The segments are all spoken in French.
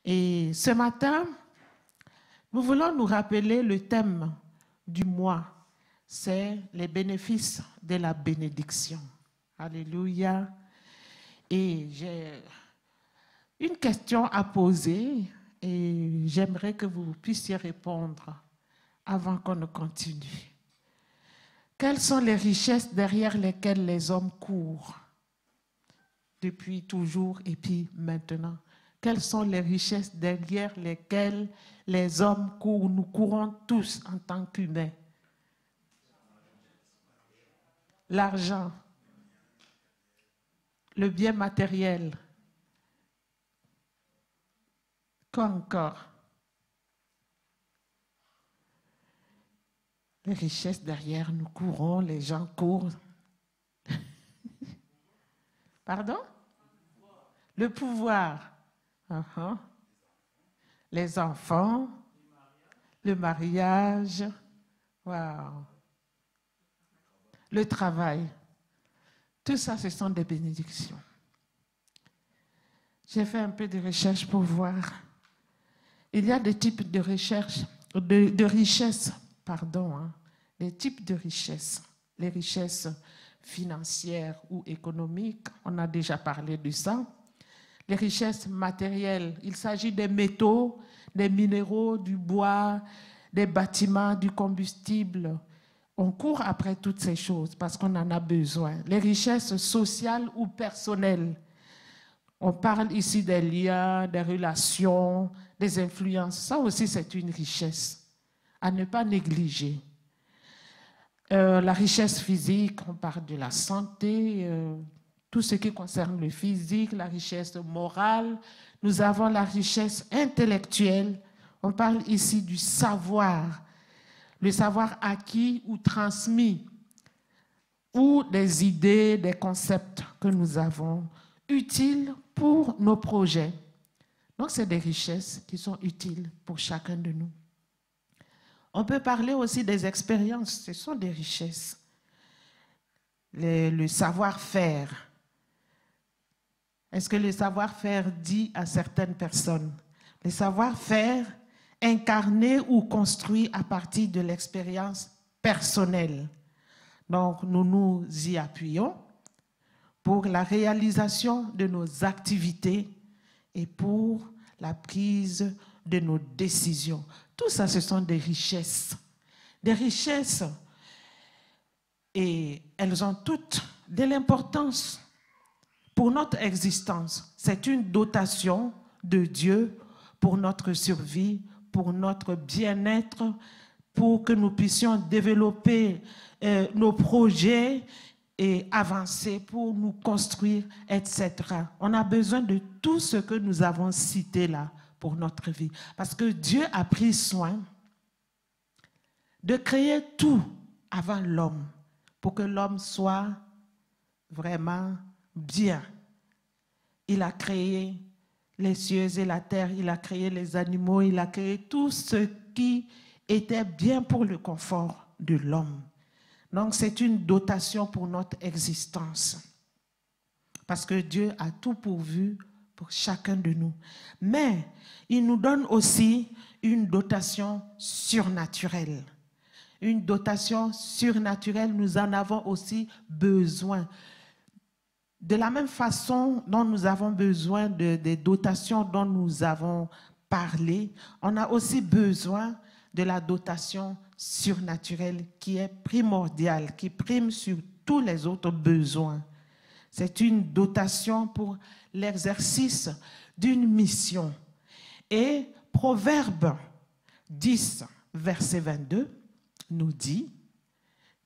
Et ce matin, nous voulons nous rappeler le thème du mois. C'est les bénéfices de la bénédiction. Alléluia. Et j'ai une question à poser et j'aimerais que vous puissiez répondre avant qu'on ne continue. Quelles sont les richesses derrière lesquelles les hommes courent depuis toujours et puis maintenant? Quelles sont les richesses derrière lesquelles les hommes courent? Nous courons tous en tant qu'humains. L'argent, le bien matériel. Quoi encore? Les richesses derrière, nous courons, les gens courent. Pardon? Le pouvoir. Les enfants, le mariage, wow. Le travail. Tout ça, ce sont des bénédictions. J'ai fait un peu de recherche pour voir. Il y a des types de richesses, des types de richesses. Les richesses financières ou économiques, on a déjà parlé de ça. Les richesses matérielles, il s'agit des métaux, des minéraux, du bois, des bâtiments, du combustible. On court après toutes ces choses parce qu'on en a besoin. Les richesses sociales ou personnelles. On parle ici des liens, des relations, des influences. Ça aussi, c'est une richesse à ne pas négliger. La richesse physique, on parle de la santé, tout ce qui concerne le physique, la richesse morale. Nous avons la richesse intellectuelle. On parle ici du savoir, le savoir acquis ou transmis, ou des idées, des concepts que nous avons utiles pour nos projets. Donc, c'est des richesses qui sont utiles pour chacun de nous. On peut parler aussi des expériences, ce sont des richesses. Le savoir-faire. Est-ce que le savoir-faire dit à certaines personnes? Le savoir-faire incarné ou construit à partir de l'expérience personnelle. Donc, nous nous y appuyons pour la réalisation de nos activités et pour la prise de nos décisions. Tout ça, ce sont des richesses. Des richesses, et elles ont toutes de l'importance pour notre existence. C'est une dotation de Dieu pour notre survie, pour notre bien-être, pour que nous puissions développer nos projets et avancer pour nous construire, etc. On a besoin de tout ce que nous avons cité là pour notre vie. Parce que Dieu a pris soin de créer tout avant l'homme, pour que l'homme soit vraiment bien. Il a créé les cieux et la terre, il a créé les animaux, il a créé tout ce qui était bien pour le confort de l'homme. Donc, c'est une dotation pour notre existence. Parce que Dieu a tout pourvu pour chacun de nous. Mais il nous donne aussi une dotation surnaturelle. Une dotation surnaturelle, nous en avons aussi besoin. De la même façon dont nous avons besoin des dotations dont nous avons parlé, on a aussi besoin de la dotation surnaturelle qui est primordiale, qui prime sur tous les autres besoins. C'est une dotation pour l'exercice d'une mission. Et Proverbe 10, verset 22, nous dit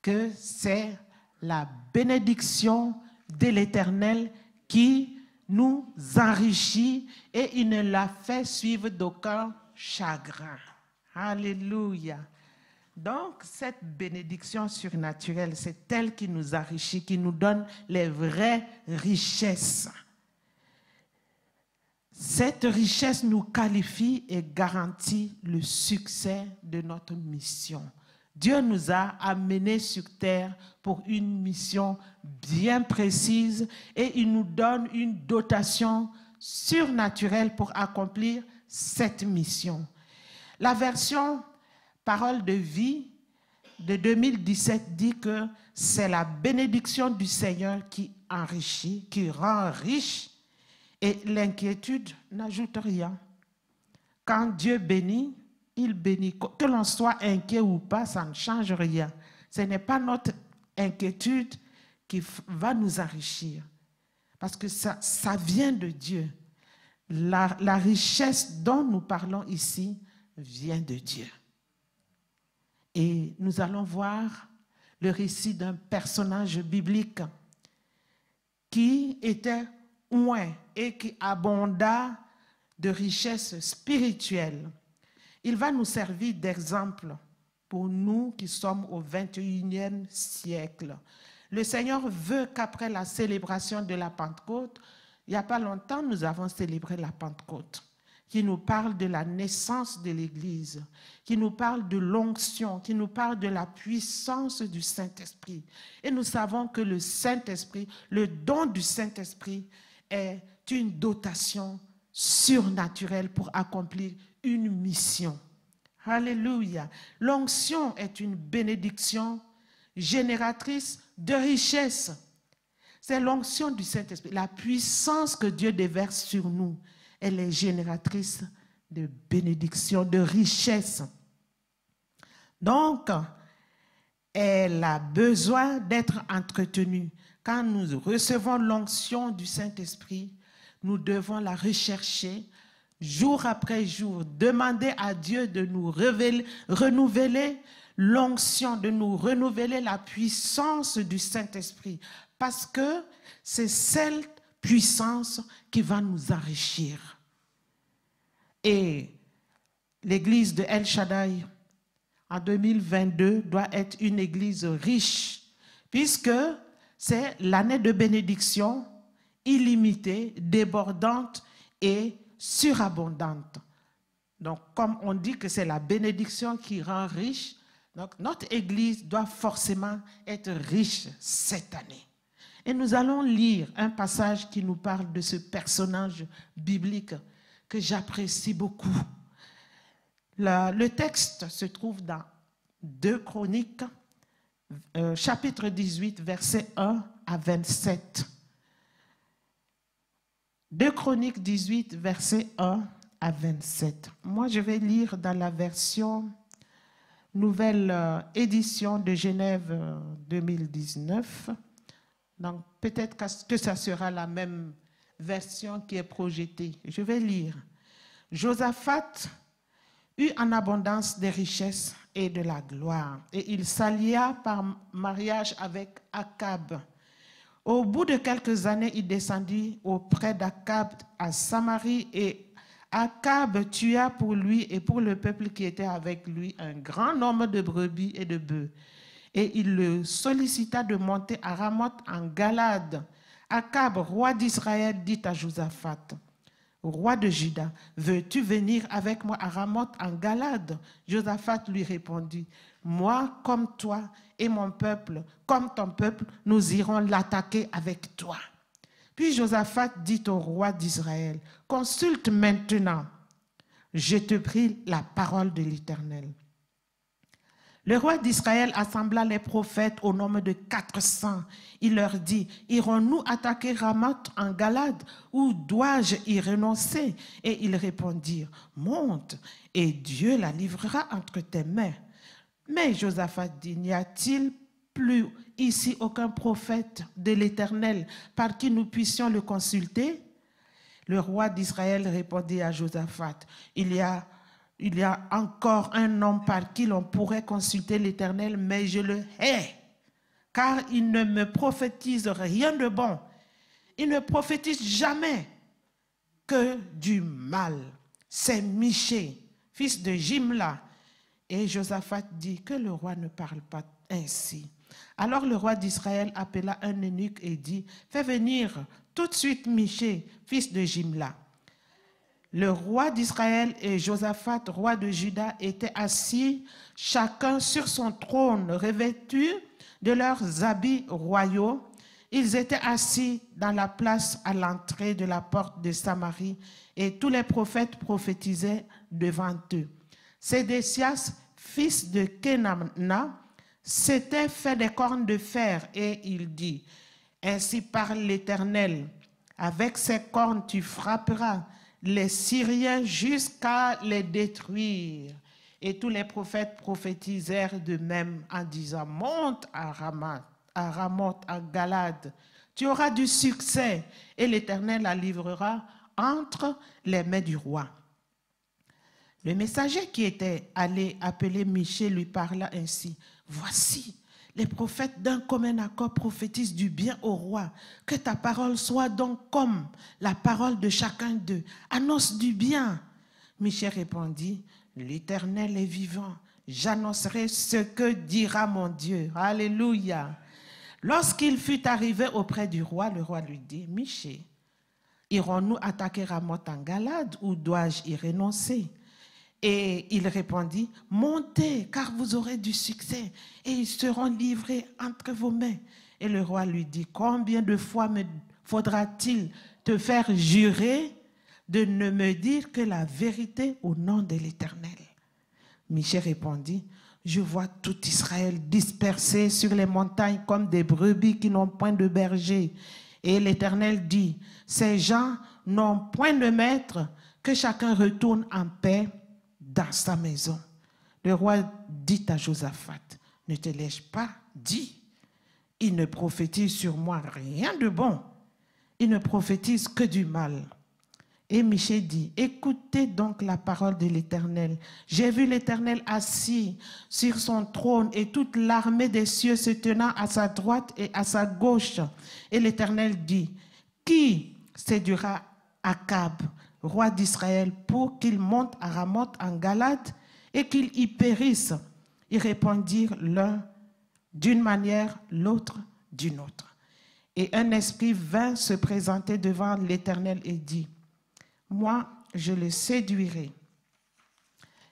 que c'est la bénédiction de l'Éternel qui nous enrichit et il ne la fait suivre d'aucun chagrin. Alléluia. Donc, cette bénédiction surnaturelle, c'est elle qui nous enrichit, qui nous donne les vraies richesses. Cette richesse nous qualifie et garantit le succès de notre mission. Dieu nous a amenés sur terre pour une mission bien précise et il nous donne une dotation surnaturelle pour accomplir cette mission. La version Parole de vie de 2017 dit que c'est la bénédiction du Seigneur qui enrichit, qui rend riche, et l'inquiétude n'ajoute rien. Quand Dieu bénit, il bénit. Que l'on soit inquiet ou pas, ça ne change rien. Ce n'est pas notre inquiétude qui va nous enrichir. Parce que ça vient de Dieu. La richesse dont nous parlons ici vient de Dieu. Et nous allons voir le récit d'un personnage biblique qui était loin et qui abonda de richesses spirituelles. Il va nous servir d'exemple pour nous qui sommes au 21e siècle. Le Seigneur veut qu'après la célébration de la Pentecôte, il n'y a pas longtemps, nous avons célébré la Pentecôte, qui nous parle de la naissance de l'Église, qui nous parle de l'onction, qui nous parle de la puissance du Saint-Esprit. Et nous savons que le Saint-Esprit, le don du Saint-Esprit est une dotation surnaturelle pour accomplir une mission. Alléluia. L'onction est une bénédiction génératrice de richesse. C'est l'onction du Saint-Esprit, la puissance que Dieu déverse sur nous. Elle est génératrice de bénédiction, de richesse. Donc, elle a besoin d'être entretenue. Quand nous recevons l'onction du Saint-Esprit, nous devons la rechercher jour après jour, demander à Dieu de nous renouveler l'onction, de nous renouveler la puissance du Saint-Esprit, parce que c'est cette puissance qui va nous enrichir. Et l'église de El Shaddai, en 2022, doit être une église riche, puisque c'est l'année de bénédiction illimitée, débordante et surabondante. Donc, comme on dit que c'est la bénédiction qui rend riche, donc notre église doit forcément être riche cette année. Et nous allons lire un passage qui nous parle de ce personnage biblique que j'apprécie beaucoup. Le texte se trouve dans 2 Chroniques, chapitre 18, versets 1 à 27. 2 Chroniques 18, versets 1 à 27. Moi, je vais lire dans la version nouvelle édition de Genève 2019. Donc, peut-être que ça sera la même version qui est projetée. Je vais lire. Josaphat eut en abondance des richesses et de la gloire, et il s'allia par mariage avec Akab. Au bout de quelques années, il descendit auprès d'Akab à Samarie, et Akab tua pour lui et pour le peuple qui était avec lui un grand nombre de brebis et de bœufs. Et il le sollicita de monter à Ramoth en Galade. Akab, roi d'Israël, dit à Josaphat, roi de Juda, veux-tu venir avec moi à Ramoth en Galade? Josaphat lui répondit, moi comme toi et mon peuple, comme ton peuple, nous irons l'attaquer avec toi. Puis Josaphat dit au roi d'Israël, consulte maintenant, je te prie, la parole de l'Éternel. Le roi d'Israël assembla les prophètes au nombre de 400. Il leur dit, irons-nous attaquer Ramoth en Galade ou dois-je y renoncer? Et ils répondirent, monte et Dieu la livrera entre tes mains. Mais Josaphat dit, n'y a-t-il plus ici aucun prophète de l'Éternel par qui nous puissions le consulter? Le roi d'Israël répondit à Josaphat, il y a encore un homme par qui l'on pourrait consulter l'Éternel, mais je le hais, car il ne me prophétise rien de bon. Il ne prophétise jamais que du mal. C'est Michée, fils de Jimla. Et Josaphat dit que le roi ne parle pas ainsi. Alors le roi d'Israël appela un eunuque et dit, fais venir tout de suite Michée, fils de Jimla. Le roi d'Israël et Josaphat, roi de Juda, étaient assis, chacun sur son trône, revêtus de leurs habits royaux. Ils étaient assis dans la place à l'entrée de la porte de Samarie et tous les prophètes prophétisaient devant eux. Sédécias, fils de Kenana, s'était fait des cornes de fer et il dit, « Ainsi parle l'Éternel, avec ces cornes tu frapperas les Syriens jusqu'à les détruire. » Et tous les prophètes prophétisèrent de même en disant, « Monte à Ramoth, à Galade, tu auras du succès et l'Éternel la livrera entre les mains du roi. » Le messager qui était allé appeler Michée lui parla ainsi, « Voici, les prophètes d'un commun accord prophétisent du bien au roi. Que ta parole soit donc comme la parole de chacun d'eux. Annonce du bien. » Michée répondit, « L'Éternel est vivant. J'annoncerai ce que dira mon Dieu. » Alléluia. Lorsqu'il fut arrivé auprès du roi, le roi lui dit, « Michée, irons-nous attaquer Ramoth en Galade ou dois-je y renoncer ?» Et il répondit, « Montez, car vous aurez du succès, et ils seront livrés entre vos mains. » Et le roi lui dit, « Combien de fois me faudra-t-il te faire jurer de ne me dire que la vérité au nom de l'Éternel ?» Michée répondit, « Je vois tout Israël dispersé sur les montagnes comme des brebis qui n'ont point de berger. » Et l'Éternel dit, « Ces gens n'ont point de maître, que chacun retourne en paix dans sa maison. » Le roi dit à Josaphat, « Ne te l'ai-je pas dit? Il ne prophétise sur moi rien de bon. Il ne prophétise que du mal. » Et Michée dit, « Écoutez donc la parole de l'Éternel. J'ai vu l'Éternel assis sur son trône et toute l'armée des cieux se tenant à sa droite et à sa gauche. » Et l'Éternel dit, « Qui séduira Akab, roi d'Israël, pour qu'il monte à Ramoth en Galade et qu'il y périsse? » Ils répondirent l'un d'une manière, l'autre d'une autre. Et un esprit vint se présenter devant l'Éternel et dit, « Moi, je le séduirai. »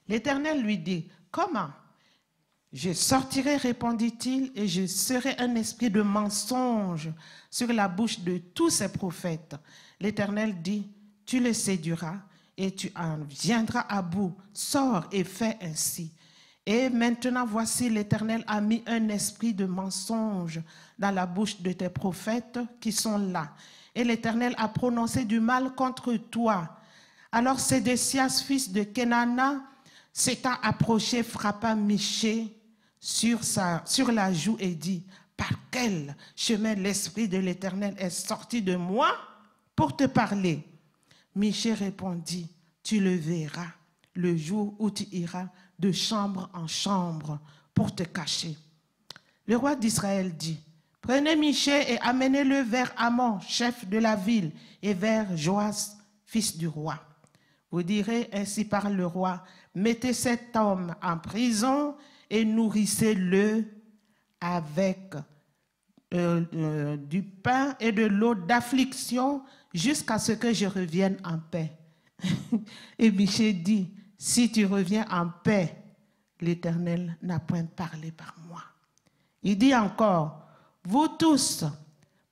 L'Éternel lui dit, « Comment? » « Je sortirai, répondit-il, et je serai un esprit de mensonge sur la bouche de tous ces prophètes. » L'Éternel dit, « Tu le séduiras et tu en viendras à bout. Sors et fais ainsi. » Et maintenant, voici, l'Éternel a mis un esprit de mensonge dans la bouche de tes prophètes qui sont là. Et l'Éternel a prononcé du mal contre toi. Alors Sédécias, fils de Kenana, s'étant approché, frappa Michée sur la joue et dit, « Par quel chemin l'esprit de l'Éternel est sorti de moi pour te parler? » Michée répondit, « Tu le verras le jour où tu iras de chambre en chambre pour te cacher. » Le roi d'Israël dit, « Prenez Michée et amenez-le vers Amon, chef de la ville, et vers Joas, fils du roi. Vous direz, ainsi parle le roi, mettez cet homme en prison et nourrissez-le avec du pain et de l'eau d'affliction jusqu'à ce que je revienne en paix. » Et Michée dit, « Si tu reviens en paix, l'Éternel n'a point parlé par moi. » Il dit encore, « Vous tous,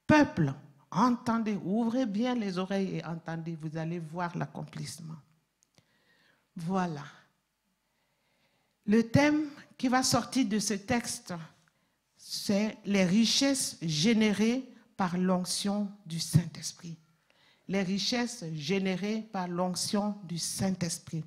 peuple, entendez, ouvrez bien les oreilles et entendez, vous allez voir l'accomplissement. » Voilà. Le thème qui va sortir de ce texte, c'est les richesses générées par l'onction du Saint-Esprit. Les richesses générées par l'onction du Saint-Esprit.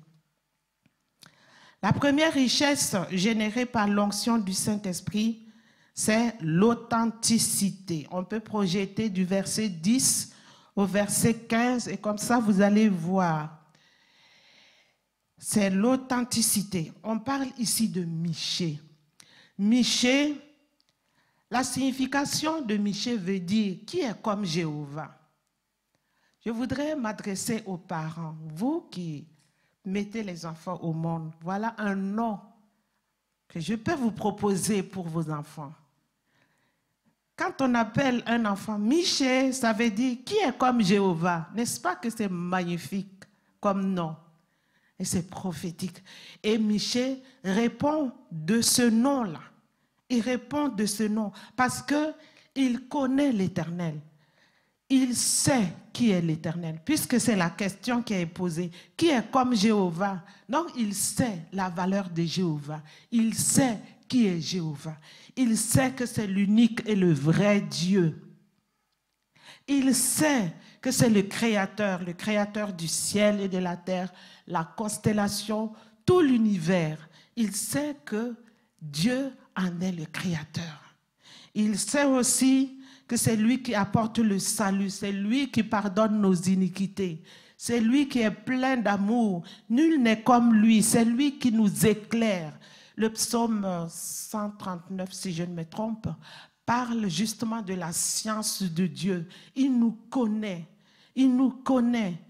La première richesse générée par l'onction du Saint-Esprit, c'est l'authenticité. On peut projeter du verset 10 au verset 15 et comme ça vous allez voir. C'est l'authenticité. On parle ici de Michée. Michée, la signification de Michée veut dire qui est comme Jéhovah. Je voudrais m'adresser aux parents, vous qui mettez les enfants au monde. Voilà un nom que je peux vous proposer pour vos enfants. Quand on appelle un enfant Michée, ça veut dire qui est comme Jéhovah. N'est-ce pas que c'est magnifique comme nom? Et c'est prophétique. Et Michée répond de ce nom-là. Il répond de ce nom parce qu'il Il connaît l'Éternel. Il sait qui est l'Éternel, puisque c'est la question qui est posée. Qui est comme Jéhovah? Donc, il sait la valeur de Jéhovah. Il sait qui est Jéhovah. Il sait que c'est l'unique et le vrai Dieu. Il sait que c'est le créateur du ciel et de la terre, la constellation, tout l'univers. Il sait que Dieu en est le créateur. Il sait aussi que c'est lui qui apporte le salut, c'est lui qui pardonne nos iniquités, c'est lui qui est plein d'amour. Nul n'est comme lui, c'est lui qui nous éclaire. Le psaume 139, si je ne me trompe, parle justement de la science de Dieu. Il nous connaît, il nous connaît.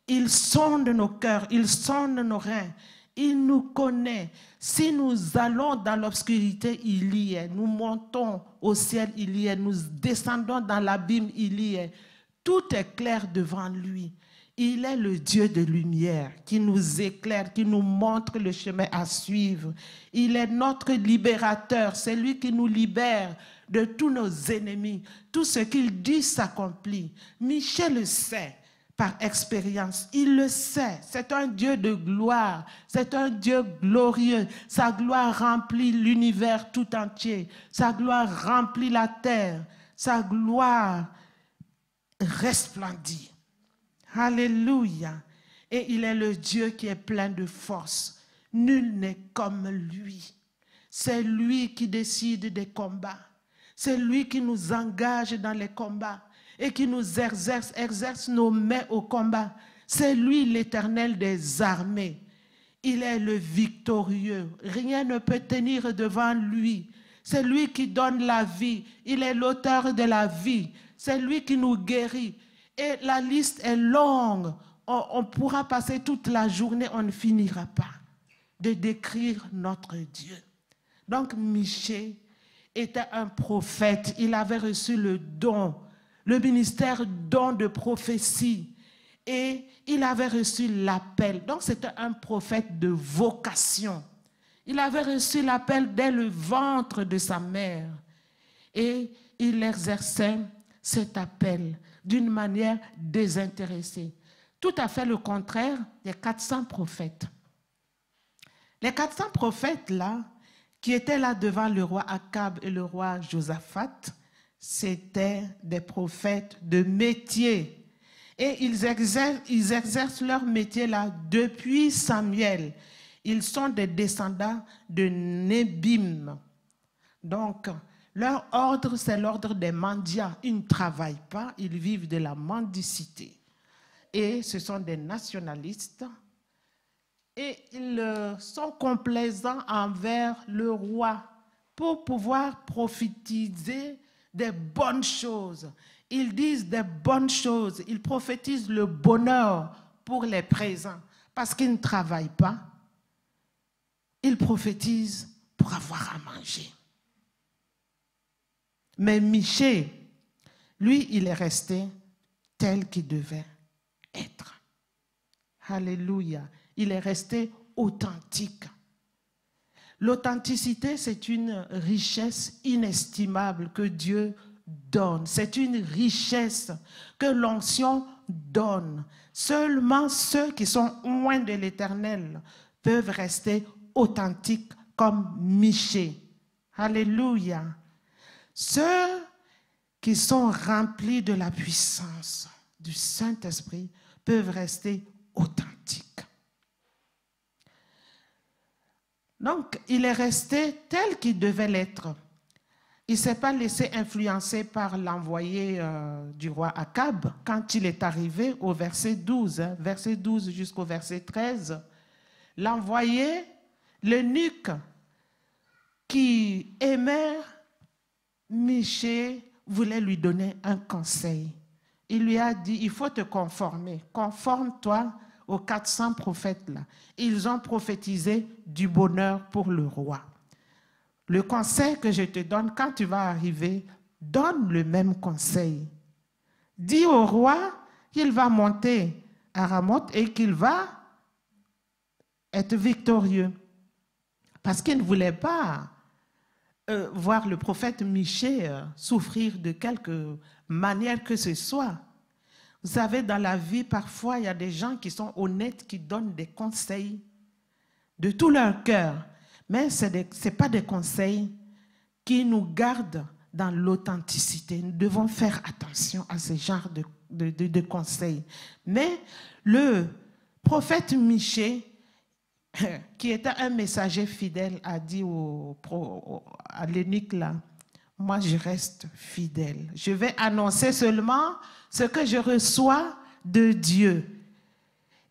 Il sonde nos cœurs, il sonde nos reins. Il nous connaît. Si nous allons dans l'obscurité, il y est. Nous montons au ciel, il y est. Nous descendons dans l'abîme, il y est. Tout est clair devant lui. Il est le Dieu de lumière qui nous éclaire, qui nous montre le chemin à suivre. Il est notre libérateur. C'est lui qui nous libère de tous nos ennemis. Tout ce qu'il dit s'accomplit. Michel le sait. Par expérience, il le sait, c'est un Dieu de gloire, c'est un Dieu glorieux, sa gloire remplit l'univers tout entier, sa gloire remplit la terre, sa gloire resplendit. Alléluia. Et il est le Dieu qui est plein de force, nul n'est comme lui. C'est lui qui décide des combats, c'est lui qui nous engage dans les combats et qui nous exerce nos mains au combat. C'est lui l'Éternel des armées. Il est le victorieux. Rien ne peut tenir devant lui. C'est lui qui donne la vie. Il est l'auteur de la vie. C'est lui qui nous guérit. Et la liste est longue. On pourra passer toute la journée, on ne finira pas de décrire notre Dieu. Donc Michée était un prophète. Il avait reçu le don, le ministère don de prophétie, et il avait reçu l'appel. Donc c'était un prophète de vocation. Il avait reçu l'appel dès le ventre de sa mère et il exerçait cet appel d'une manière désintéressée. Tout à fait le contraire des 400 prophètes. Les 400 prophètes là, qui étaient là devant le roi Akab et le roi Josaphat, c'étaient des prophètes de métier. Et ils exercent leur métier là depuis Samuel. Ils sont des descendants de Nébim. Donc, leur ordre, c'est l'ordre des mendiants. Ils ne travaillent pas, ils vivent de la mendicité. Et ce sont des nationalistes. Et ils sont complaisants envers le roi pour pouvoir prophétiser des bonnes choses. Ils disent des bonnes choses. Ils prophétisent le bonheur pour les présents. Parce qu'ils ne travaillent pas. Ils prophétisent pour avoir à manger. Mais Michée, lui, il est resté tel qu'il devait être. Alléluia. Il est resté authentique. L'authenticité, c'est une richesse inestimable que Dieu donne. C'est une richesse que l'onction donne. Seulement ceux qui sont loin de l'Éternel peuvent rester authentiques comme Michée. Alléluia. Ceux qui sont remplis de la puissance du Saint-Esprit peuvent rester authentiques. Donc, il est resté tel qu'il devait l'être. Il ne s'est pas laissé influencer par l'envoyé du roi Akab quand il est arrivé au verset 12, verset 12 jusqu'au verset 13. L'envoyé, l'eunuque qui aimait Michée, voulait lui donner un conseil. Il lui a dit, il faut te conformer, conforme-toi aux 400 prophètes là. Ils ont prophétisé du bonheur pour le roi. Le conseil que je te donne, quand tu vas arriver, donne le même conseil. Dis au roi qu'il va monter à Ramoth et qu'il va être victorieux. Parce qu'il ne voulait pas voir le prophète Michée souffrir de quelque manière que ce soit. Vous savez, dans la vie, parfois, il y a des gens qui sont honnêtes, qui donnent des conseils de tout leur cœur. Mais ce n'est pas des conseils qui nous gardent dans l'authenticité. Nous devons faire attention à ce genre de conseils. Mais le prophète Michée, qui était un messager fidèle, a dit à l'eunuque là, moi je reste fidèle. Je vais annoncer seulement ce que je reçois de Dieu.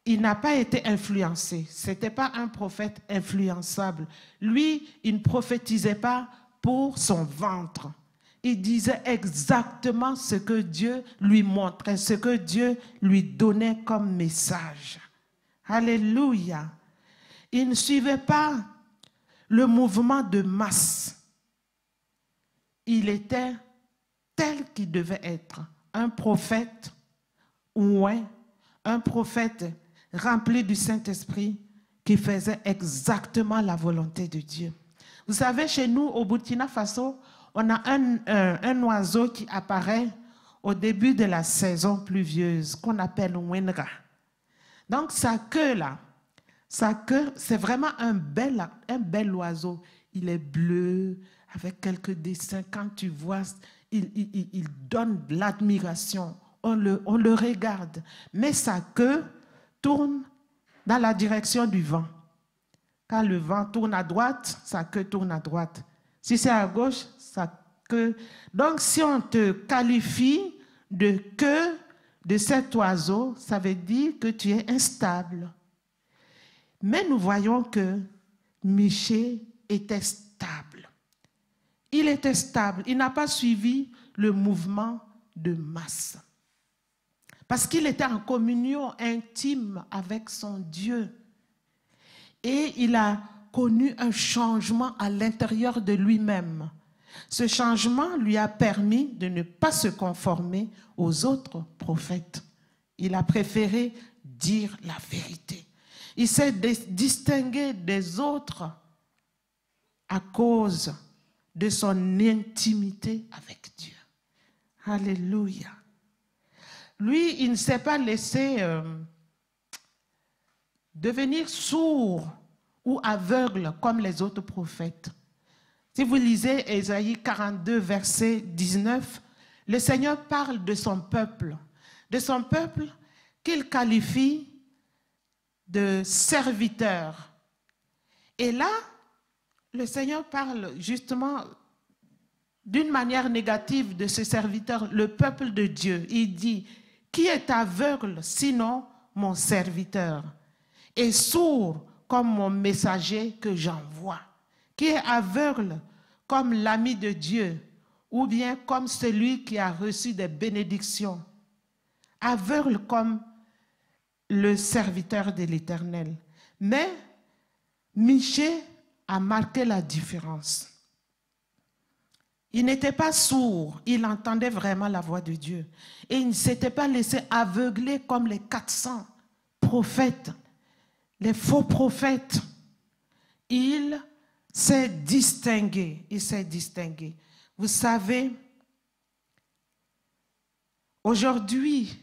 Il n'a pas été influencé. Ce n'était pas un prophète influençable. Lui, il ne prophétisait pas pour son ventre. Il disait exactement ce que Dieu lui montrait, ce que Dieu lui donnait comme message. Alléluia. Il ne suivait pas le mouvement de masse. Il était tel qu'il devait être. Un prophète, ouais, un prophète rempli du Saint-Esprit qui faisait exactement la volonté de Dieu. Vous savez, chez nous, au Burkina Faso, on a un oiseau qui apparaît au début de la saison pluvieuse, qu'on appelle Wenra. Donc, sa queue, là, sa queue, c'est vraiment un bel oiseau. Il est bleu, avec quelques dessins. Quand tu vois, il donne de l'admiration. On le regarde. Mais sa queue tourne dans la direction du vent. Quand le vent tourne à droite, sa queue tourne à droite. Si c'est à gauche, sa queue. Donc, si on te qualifie de queue de cet oiseau, ça veut dire que tu es instable. Mais nous voyons que Michée était stable. Il était stable. Il n'a pas suivi le mouvement de masse. Parce qu'il était en communion intime avec son Dieu. Et il a connu un changement à l'intérieur de lui-même. Ce changement lui a permis de ne pas se conformer aux autres prophètes. Il a préféré dire la vérité. Il s'est distingué des autres à cause de son intimité avec Dieu. Alléluia. Lui, il ne s'est pas laissé devenir sourd ou aveugle comme les autres prophètes. Si vous lisez Ésaïe 42, verset 19, le Seigneur parle de son peuple qu'il qualifie de serviteur. Et là, le Seigneur parle justement d'une manière négative de ce serviteur, le peuple de Dieu. Il dit, qui est aveugle sinon mon serviteur, et sourd comme mon messager que j'envoie, qui est aveugle comme l'ami de Dieu, ou bien comme celui qui a reçu des bénédictions, aveugle comme le serviteur de l'Éternel. Mais Michée a marqué la différence. Il n'était pas sourd, il entendait vraiment la voix de Dieu. Et il ne s'était pas laissé aveugler comme les 400 prophètes, les faux prophètes. Il s'est distingué, Vous savez, aujourd'hui,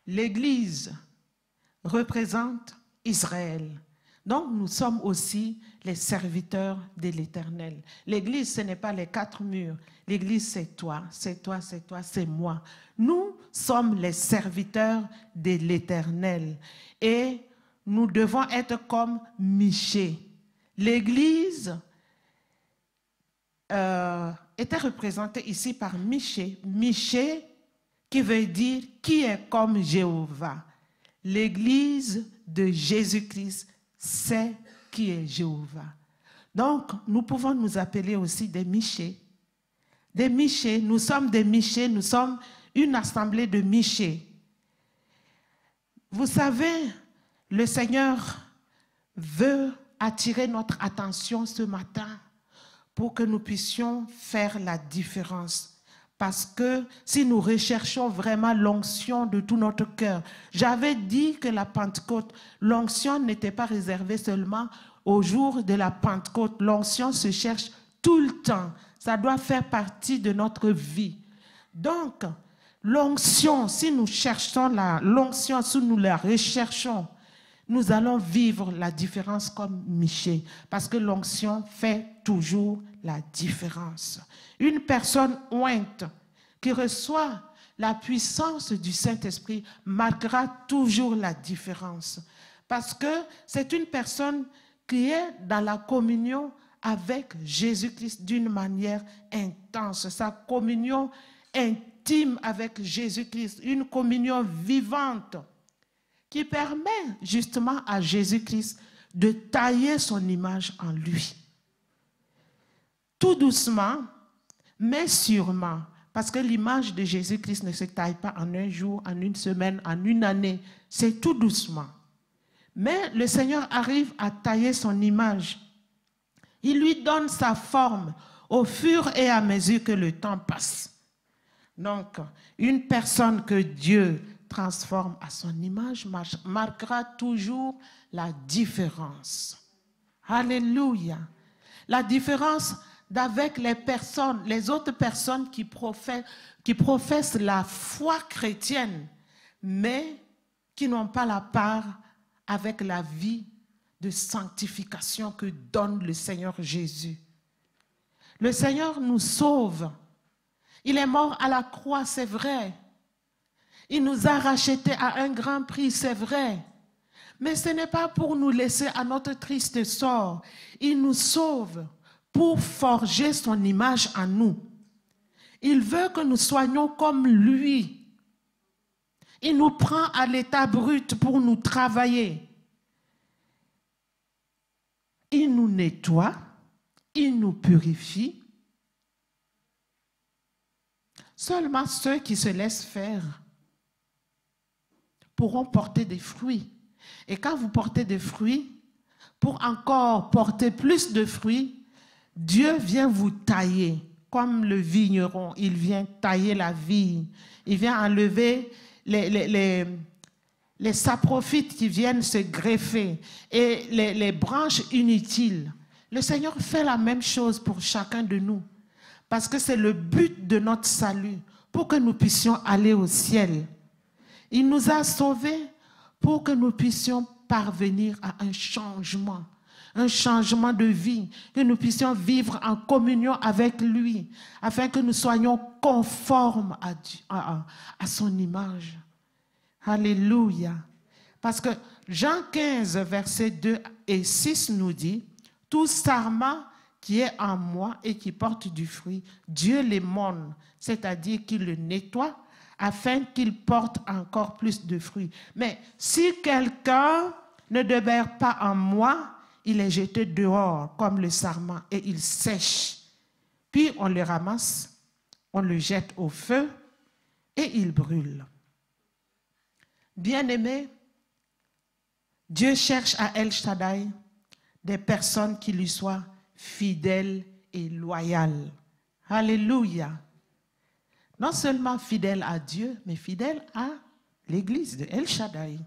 l'Église représente Israël. Donc, nous sommes aussi les serviteurs de l'Éternel. L'Église, ce n'est pas les 4 murs. L'Église, c'est toi, c'est toi, c'est toi, c'est moi. Nous sommes les serviteurs de l'Éternel. Et nous devons être comme Michée. L'Église était représentée ici par Michée. Michée, qui veut dire qui est comme Jéhovah. L'Église de Jésus-Christ, c'est qui est Jéhovah. Donc, nous pouvons nous appeler aussi des Michées. Des Michées, nous sommes des Michées, nous sommes une assemblée de Michées. Vous savez, le Seigneur veut attirer notre attention ce matin pour que nous puissions faire la différence. Parce que si nous recherchons vraiment l'onction de tout notre cœur, j'avais dit que la Pentecôte, l'onction n'était pas réservée seulement au jour de la Pentecôte. L'onction se cherche tout le temps. Ça doit faire partie de notre vie. Donc, l'onction, si nous cherchons l'onction, si nous la recherchons, nous allons vivre la différence comme Michée, parce que l'onction fait toujours la différence. Une personne ointe qui reçoit la puissance du Saint-Esprit marquera toujours la différence, parce que c'est une personne qui est dans la communion avec Jésus-Christ d'une manière intense, sa communion intime avec Jésus-Christ, une communion vivante qui permet justement à Jésus-Christ de tailler son image en lui. Tout doucement, mais sûrement, parce que l'image de Jésus-Christ ne se taille pas en un jour, en une semaine, en une année, c'est tout doucement. Mais le Seigneur arrive à tailler son image. Il lui donne sa forme au fur et à mesure que le temps passe. Donc, une personne que Dieu transforme à son image marquera toujours la différence. Alléluia. La différence d'avec les autres personnes qui professent la foi chrétienne, mais qui n'ont pas la part avec la vie de sanctification que donne le Seigneur Jésus. Le Seigneur nous sauve. Il est mort à la croix, c'est vrai. Il nous a rachetés à un grand prix, c'est vrai. Mais ce n'est pas pour nous laisser à notre triste sort. Il nous sauve pour forger son image en nous. Il veut que nous soyons comme lui. Il nous prend à l'état brut pour nous travailler. Il nous nettoie, il nous purifie. Seulement ceux qui se laissent faire pourront porter des fruits. Et quand vous portez des fruits, pour encore porter plus de fruits, Dieu vient vous tailler. Comme le vigneron, il vient tailler la vigne. Il vient enlever les saprophytes qui viennent se greffer et les branches inutiles. Le Seigneur fait la même chose pour chacun de nous. Parce que c'est le but de notre salut, pour que nous puissions aller au ciel. Il nous a sauvés pour que nous puissions parvenir à un changement de vie, que nous puissions vivre en communion avec lui, afin que nous soyons conformes à Dieu, à son image. Alléluia. Parce que Jean 15, versets 2 et 6 nous dit, « Tout sarment qui est en moi et qui porte du fruit, Dieu l'émonne, c'est-à-dire qu'il le nettoie, afin qu'il porte encore plus de fruits. Mais si quelqu'un ne demeure pas en moi, il est jeté dehors comme le sarment et il sèche. Puis on le ramasse, on le jette au feu et il brûle. » Bien-aimés, Dieu cherche à El Shaddai des personnes qui lui soient fidèles et loyales. Alléluia. Non seulement fidèles à Dieu, mais fidèles à l'église de El Shaddai.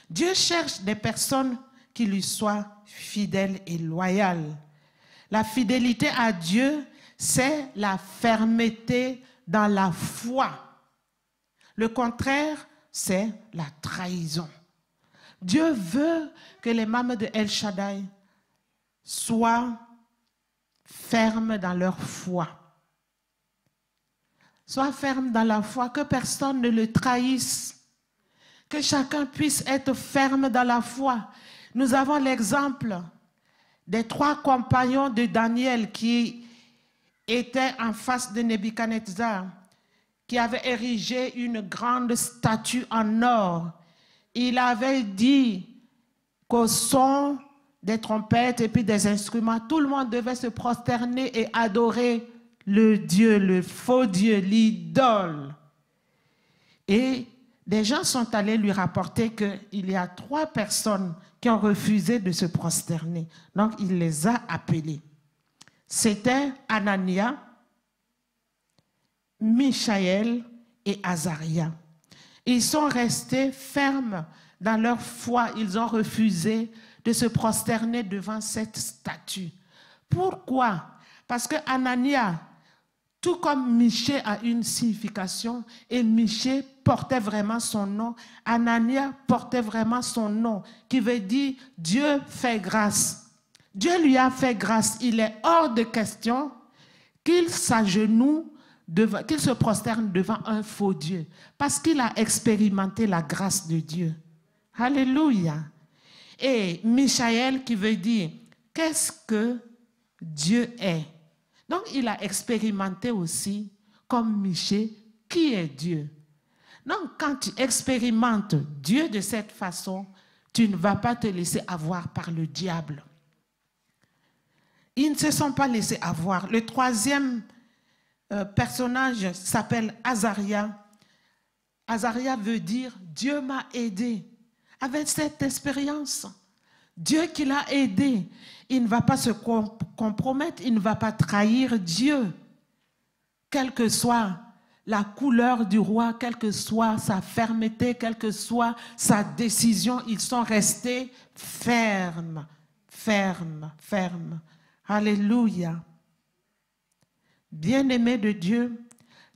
Dieu cherche des personnes qui lui soient fidèles et loyales. La fidélité à Dieu, c'est la fermeté dans la foi. Le contraire, c'est la trahison. Dieu veut que les membres de El Shaddai soient fermes dans leur foi. Soient fermes dans la foi, que personne ne le trahisse. Que chacun puisse être ferme dans la foi. Nous avons l'exemple des 3 compagnons de Daniel qui étaient en face de Nebuchadnezzar, qui avait érigé une grande statue en or. Il avait dit qu'au son des trompettes et puis des instruments, tout le monde devait se prosterner et adorer le Dieu, le faux Dieu, l'idole. Et des gens sont allés lui rapporter qu'il y a 3 personnes qui ont refusé de se prosterner. Donc, il les a appelés. C'était Anania, Michaël et Azaria. Ils sont restés fermes dans leur foi. Ils ont refusé de se prosterner devant cette statue. Pourquoi? Parce que Anania, tout comme Michée a une signification, et Michée portait vraiment son nom, Anania portait vraiment son nom, qui veut dire Dieu fait grâce. Dieu lui a fait grâce. Il est hors de question qu'il s'agenouille, qu'il se prosterne devant un faux Dieu, parce qu'il a expérimenté la grâce de Dieu. Alléluia. Et Michaël qui veut dire, qu'est-ce que Dieu est? Donc, il a expérimenté aussi, comme Michée, qui est Dieu. Donc, quand tu expérimentes Dieu de cette façon, tu ne vas pas te laisser avoir par le diable. Ils ne se sont pas laissés avoir. Le troisième personnage s'appelle Azaria. Azaria veut dire « Dieu m'a aidé ». Avec cette expérience, Dieu qui l'a aidé, il ne va pas se compromettre, il ne va pas trahir Dieu. Quelle que soit la couleur du roi, quelle que soit sa fermeté, quelle que soit sa décision, ils sont restés fermes, fermes, fermes. Alléluia. Bien-aimés de Dieu,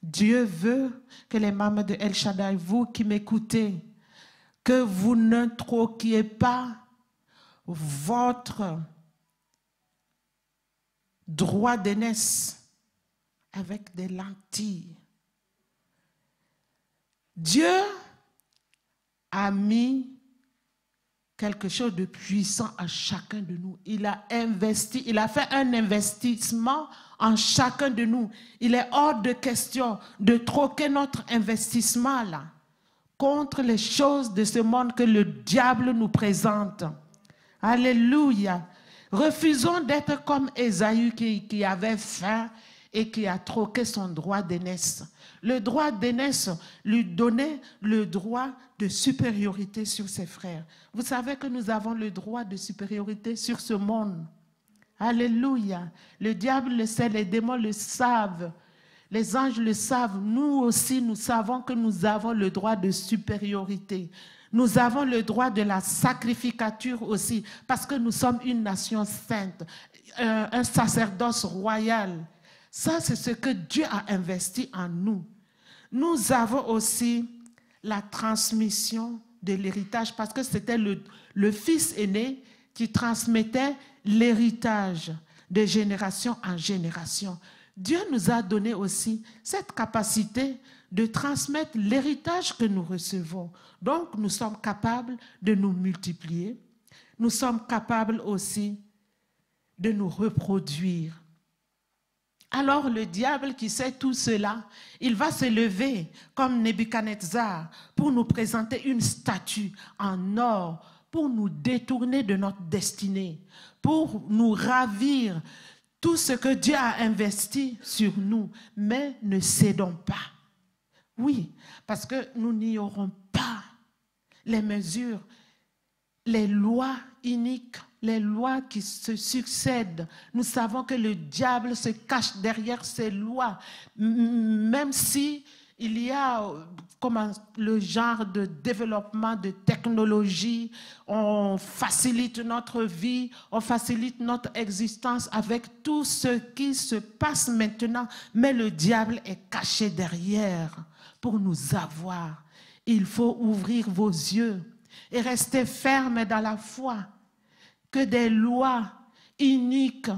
Dieu veut que les membres de El Shaddai, vous qui m'écoutez, que vous ne troquiez pas votre droit d'aînesse avec des lentilles. Dieu a mis quelque chose de puissant à chacun de nous. Il a investi, il a fait un investissement en chacun de nous. Il est hors de question de troquer notre investissement là contre les choses de ce monde que le diable nous présente. Alléluia. Refusons d'être comme Ésaü qui avait faim et qui a troqué son droit d'aînesse. Le droit d'aînesse lui donnait le droit de supériorité sur ses frères. Vous savez que nous avons le droit de supériorité sur ce monde. Alléluia. Le diable le sait, les démons le savent, les anges le savent. Nous aussi, nous savons que nous avons le droit de supériorité. Nous avons le droit de la sacrificature aussi, parce que nous sommes une nation sainte, un sacerdoce royal. Ça, c'est ce que Dieu a investi en nous. Nous avons aussi la transmission de l'héritage, parce que c'était le fils aîné qui transmettait l'héritage de génération en génération. Dieu nous a donné aussi cette capacité de transmettre l'héritage que nous recevons. Donc, nous sommes capables de nous multiplier. Nous sommes capables aussi de nous reproduire. Alors, le diable qui sait tout cela, il va se lever comme Nebuchadnezzar pour nous présenter une statue en or, pour nous détourner de notre destinée, pour nous ravir tout ce que Dieu a investi sur nous. Mais ne cédons pas. Oui, parce que nous n'ignorons pas les mesures, les lois iniques, les lois qui se succèdent. Nous savons que le diable se cache derrière ces lois, même si il y a comme le genre de développement de technologie, on facilite notre vie, on facilite notre existence avec tout ce qui se passe maintenant, mais le diable est caché derrière pour nous avoir. Il faut ouvrir vos yeux et rester ferme dans la foi, que des lois iniques,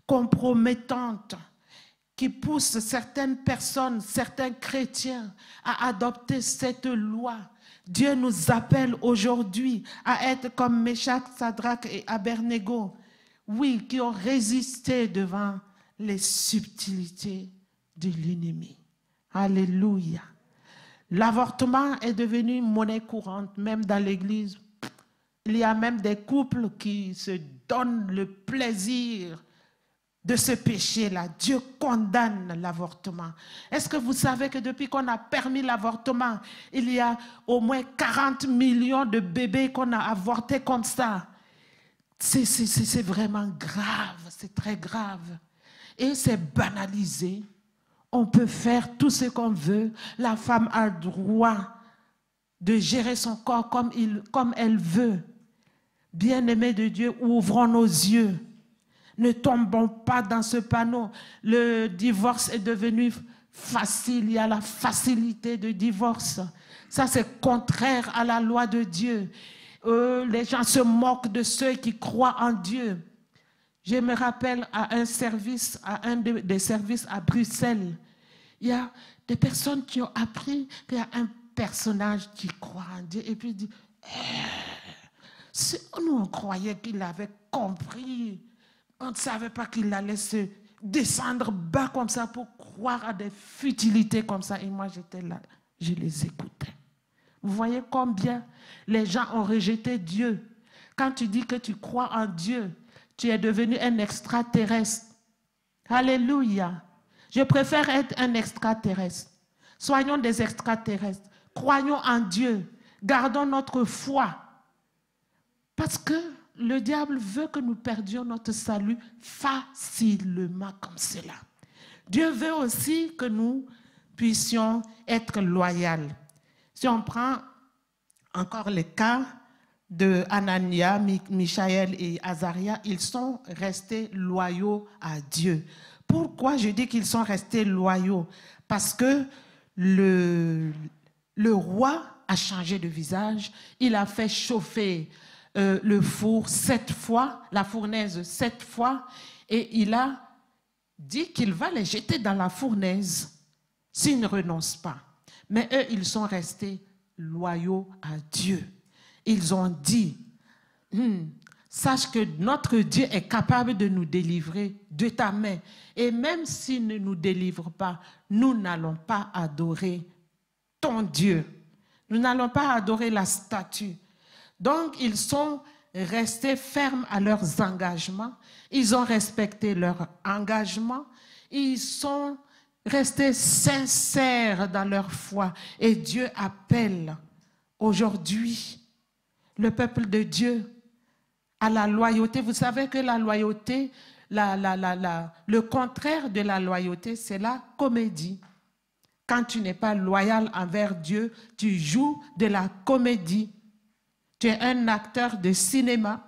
compromettantes, qui poussent certaines personnes, certains chrétiens à adopter cette loi. Dieu nous appelle aujourd'hui à être comme Meshach, Sadrach et Abednego, oui, qui ont résisté devant les subtilités de l'ennemi. Alléluia. L'avortement est devenu monnaie courante, même dans l'Église. Il y a même des couples qui se donnent le plaisir de ce péché-là. Dieu condamne l'avortement. Est-ce que vous savez que depuis qu'on a permis l'avortement, il y a au moins 40 millions de bébés qu'on a avortés comme ça? C'est vraiment grave, c'est très grave. Et c'est banalisé. On peut faire tout ce qu'on veut. La femme a le droit de gérer son corps comme elle veut. Bien-aimés de Dieu, ouvrons nos yeux. Ne tombons pas dans ce panneau. Le divorce est devenu facile. Il y a la facilité de divorce. Ça, c'est contraire à la loi de Dieu. Les gens se moquent de ceux qui croient en Dieu. Je me rappelle à un service, à un des services à Bruxelles, il y a des personnes qui ont appris qu'il y a un personnage qui croit en Dieu et puis il dit, nous on croyait qu'il avait compris, on ne savait pas qu'il allait se descendre bas comme ça pour croire à des futilités comme ça. Et moi j'étais là, je les écoutais. Vous voyez combien les gens ont rejeté Dieu. Quand tu dis que tu crois en Dieu, tu es devenu un extraterrestre. Alléluia. Je préfère être un extraterrestre. Soyons des extraterrestres. Croyons en Dieu. Gardons notre foi. Parce que le diable veut que nous perdions notre salut facilement comme cela. Dieu veut aussi que nous puissions être loyaux. Si on prend encore le cas de Anania, Michaël et Azaria, ils sont restés loyaux à Dieu. Pourquoi je dis qu'ils sont restés loyaux? Parce que le roi a changé de visage, il a fait chauffer le four 7 fois, la fournaise 7 fois, et il a dit qu'il va les jeter dans la fournaise s'ils ne renoncent pas. Mais eux, ils sont restés loyaux à Dieu. Ils ont dit, sache que notre Dieu est capable de nous délivrer de ta main. Et même s'il ne nous délivre pas, nous n'allons pas adorer ton Dieu. Nous n'allons pas adorer la statue. Donc, ils sont restés fermes à leurs engagements. Ils ont respecté leur engagement. Ils sont restés sincères dans leur foi. Et Dieu appelle aujourd'hui le peuple de Dieu à la loyauté. Vous savez que la loyauté, le contraire de la loyauté, c'est la comédie. Quand tu n'es pas loyal envers Dieu, tu joues de la comédie. Tu es un acteur de cinéma.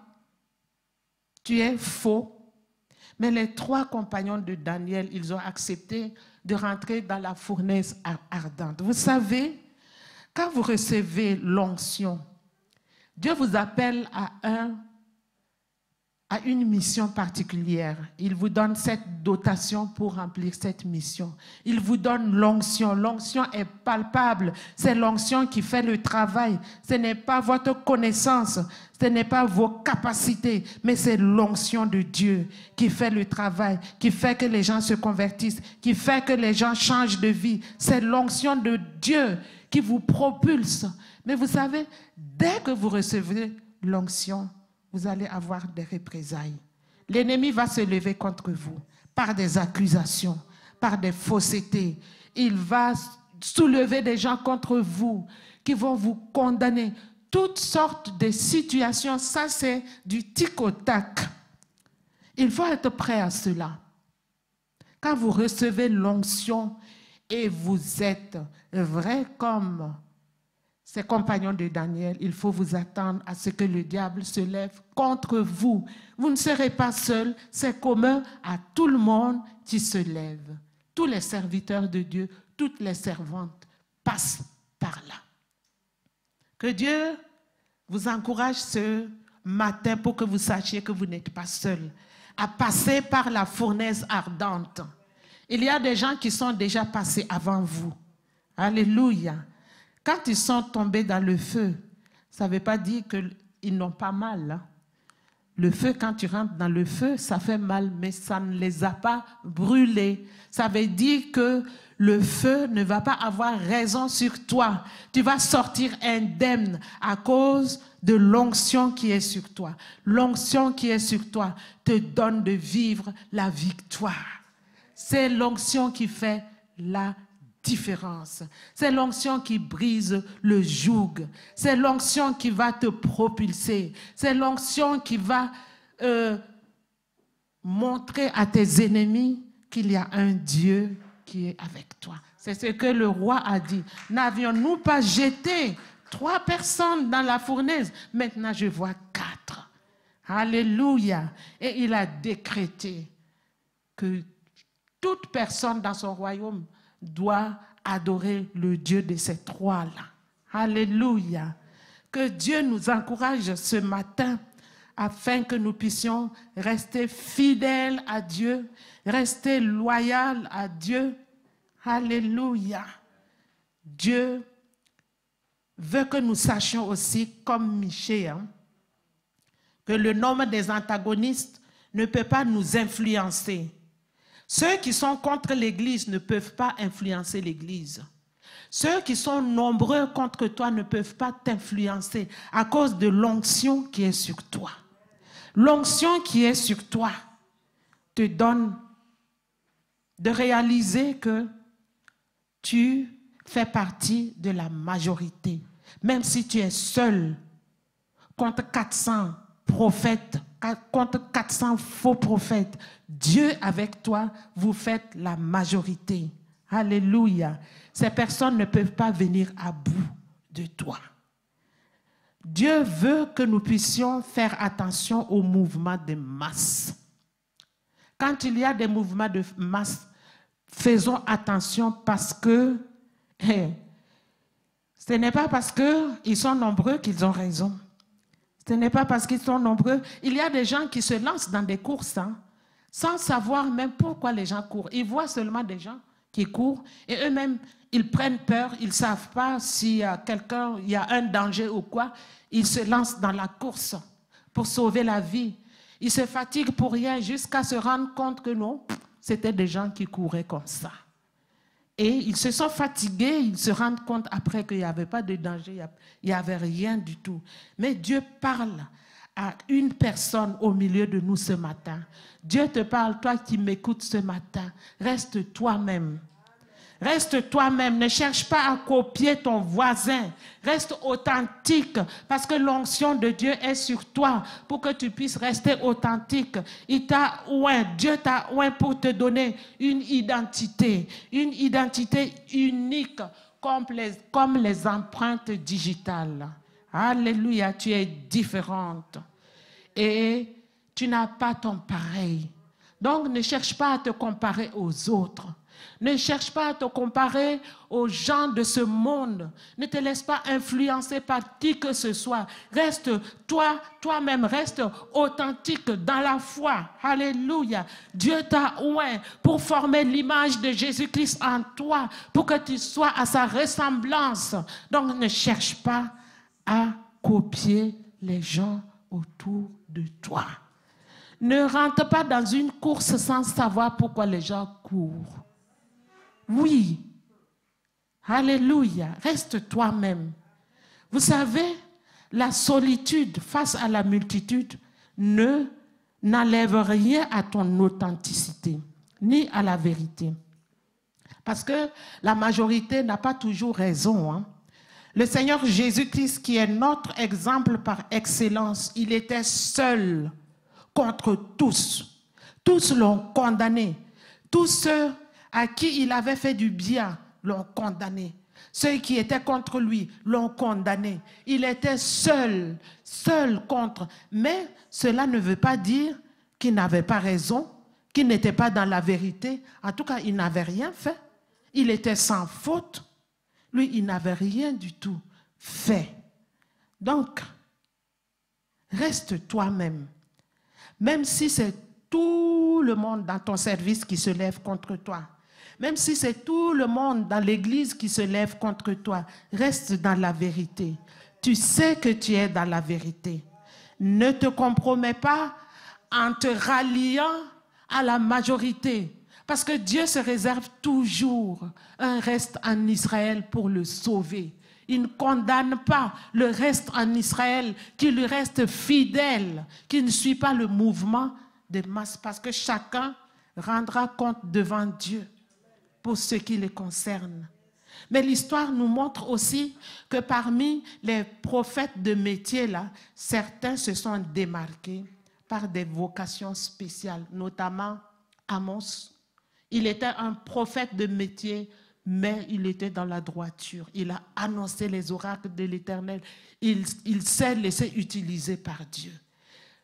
Tu es faux. Mais les 3 compagnons de Daniel, ils ont accepté de rentrer dans la fournaise ardente. Vous savez, quand vous recevez l'onction, Dieu vous appelle à une mission particulière. Il vous donne cette dotation pour remplir cette mission. Il vous donne l'onction. L'onction est palpable. C'est l'onction qui fait le travail. Ce n'est pas votre connaissance, ce n'est pas vos capacités, mais c'est l'onction de Dieu qui fait le travail, qui fait que les gens se convertissent, qui fait que les gens changent de vie. C'est l'onction de Dieu qui vous propulse. Mais vous savez, dès que vous recevez l'onction, vous allez avoir des représailles. L'ennemi va se lever contre vous par des accusations, par des faussetés. Il va soulever des gens contre vous qui vont vous condamner. Toutes sortes de situations, ça c'est du tic au tac. Il faut être prêt à cela. Quand vous recevez l'onction et vous êtes vrai comme ces compagnons de Daniel, il faut vous attendre à ce que le diable se lève contre vous. Vous ne serez pas seul, c'est commun à tout le monde qui se lève. Tous les serviteurs de Dieu, toutes les servantes passent par là. Que Dieu vous encourage ce matin pour que vous sachiez que vous n'êtes pas seul à passer par la fournaise ardente. Il y a des gens qui sont déjà passés avant vous. Alléluia. Quand ils sont tombés dans le feu, ça ne veut pas dire qu'ils n'ont pas mal. Hein? Le feu, quand tu rentres dans le feu, ça fait mal, mais ça ne les a pas brûlés. Ça veut dire que le feu ne va pas avoir raison sur toi. Tu vas sortir indemne à cause de l'onction qui est sur toi. L'onction qui est sur toi te donne de vivre la victoire. C'est l'onction qui fait la différence. C'est l'onction qui brise le joug. C'est l'onction qui va te propulser. C'est l'onction qui va montrer à tes ennemis qu'il y a un Dieu qui est avec toi. C'est ce que le roi a dit. N'avions-nous pas jeté 3 personnes dans la fournaise? Maintenant, je vois 4. Alléluia. Et il a décrété que toute personne dans son royaume doit adorer le Dieu de ces trois-là. Alléluia. Que Dieu nous encourage ce matin afin que nous puissions rester fidèles à Dieu, rester loyaux à Dieu. Alléluia. Dieu veut que nous sachions aussi, comme Michée, que le nombre des antagonistes ne peut pas nous influencer. Ceux qui sont contre l'Église ne peuvent pas influencer l'Église. Ceux qui sont nombreux contre toi ne peuvent pas t'influencer à cause de l'onction qui est sur toi. L'onction qui est sur toi te donne de réaliser que tu fais partie de la majorité. Même si tu es seul contre 400 prophètes, contre 400 faux prophètes, Dieu avec toi, vous faites la majorité. Alléluia. Ces personnes ne peuvent pas venir à bout de toi. Dieu veut que nous puissions faire attention aux mouvements de masse. Quand il y a des mouvements de masse, faisons attention parce que ce n'est pas parce qu'ils sont nombreux qu'ils ont raison. Ce n'est pas parce qu'ils sont nombreux. Il y a des gens qui se lancent dans des courses sans savoir même pourquoi les gens courent. Ils voient seulement des gens qui courent et eux-mêmes, ils prennent peur. Ils ne savent pas s'il y a quelqu'un, il y a un danger ou quoi. Ils se lancent dans la course pour sauver la vie. Ils se fatiguent pour rien jusqu'à se rendre compte que non, c'était des gens qui couraient comme ça. Et ils se sont fatigués, ils se rendent compte après qu'il n'y avait pas de danger, il n'y avait rien du tout. Mais Dieu parle à une personne au milieu de nous ce matin. Dieu te parle, toi qui m'écoutes ce matin, reste toi-même. Reste toi-même, ne cherche pas à copier ton voisin. Reste authentique parce que l'onction de Dieu est sur toi pour que tu puisses rester authentique. Il t'a oint, Dieu t'a oint pour te donner une identité unique comme les empreintes digitales. Alléluia, tu es différente et tu n'as pas ton pareil. Donc ne cherche pas à te comparer aux autres. Ne cherche pas à te comparer aux gens de ce monde. Ne te laisse pas influencer par qui que ce soit. Reste toi-même, reste authentique dans la foi. Alléluia. Dieu t'a oint pour former l'image de Jésus-Christ en toi, pour que tu sois à sa ressemblance. Donc ne cherche pas à copier les gens autour de toi. Ne rentre pas dans une course sans savoir pourquoi les gens courent. Oui, alléluia, reste toi-même. Vous savez, la solitude face à la multitude n'enlève rien à ton authenticité, ni à la vérité. Parce que la majorité n'a pas toujours raison. Le Seigneur Jésus-Christ, qui est notre exemple par excellence, il était seul contre tous. Tous l'ont condamné. Tous ceux à qui il avait fait du bien l'ont condamné. Ceux qui étaient contre lui l'ont condamné. Il était seul contre. Mais cela ne veut pas dire qu'il n'avait pas raison, qu'il n'était pas dans la vérité. En tout cas, il n'avait rien fait. Il était sans faute. Lui, il n'avait rien du tout fait. Donc, reste toi-même. Même si c'est tout le monde dans ton service qui se lève contre toi, même si c'est tout le monde dans l'église qui se lève contre toi, reste dans la vérité. Tu sais que tu es dans la vérité. Ne te compromets pas en te ralliant à la majorité. Parce que Dieu se réserve toujours un reste en Israël pour le sauver. Il ne condamne pas le reste en Israël qui lui reste fidèle, qui ne suit pas le mouvement de masse. Parce que chacun rendra compte devant Dieu pour ce qui les concerne. Mais l'histoire nous montre aussi que parmi les prophètes de métier, là, certains se sont démarqués par des vocations spéciales, notamment Amos. Il était un prophète de métier, mais il était dans la droiture. Il a annoncé les oracles de l'Éternel. Il s'est laissé utiliser par Dieu.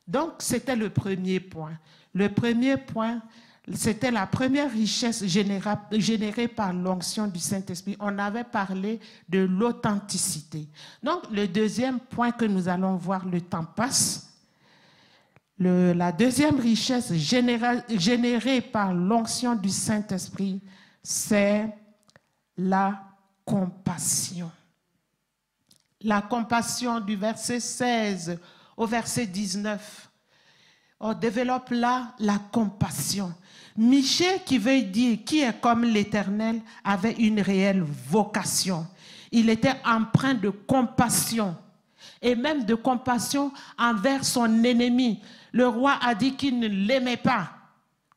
Donc, c'était le premier point. Le premier point, c'était la première richesse générée par l'onction du Saint-Esprit. On avait parlé de l'authenticité. Donc, le deuxième point que nous allons voir, le temps passe. La deuxième richesse générée par l'onction du Saint-Esprit, c'est la compassion. La compassion du verset 16 au verset 19. On développe là la compassion. Michée, qui veut dire qui est comme l'Éternel, avait une réelle vocation. Il était empreint de compassion, et même de compassion envers son ennemi. Le roi a dit qu'il ne l'aimait pas.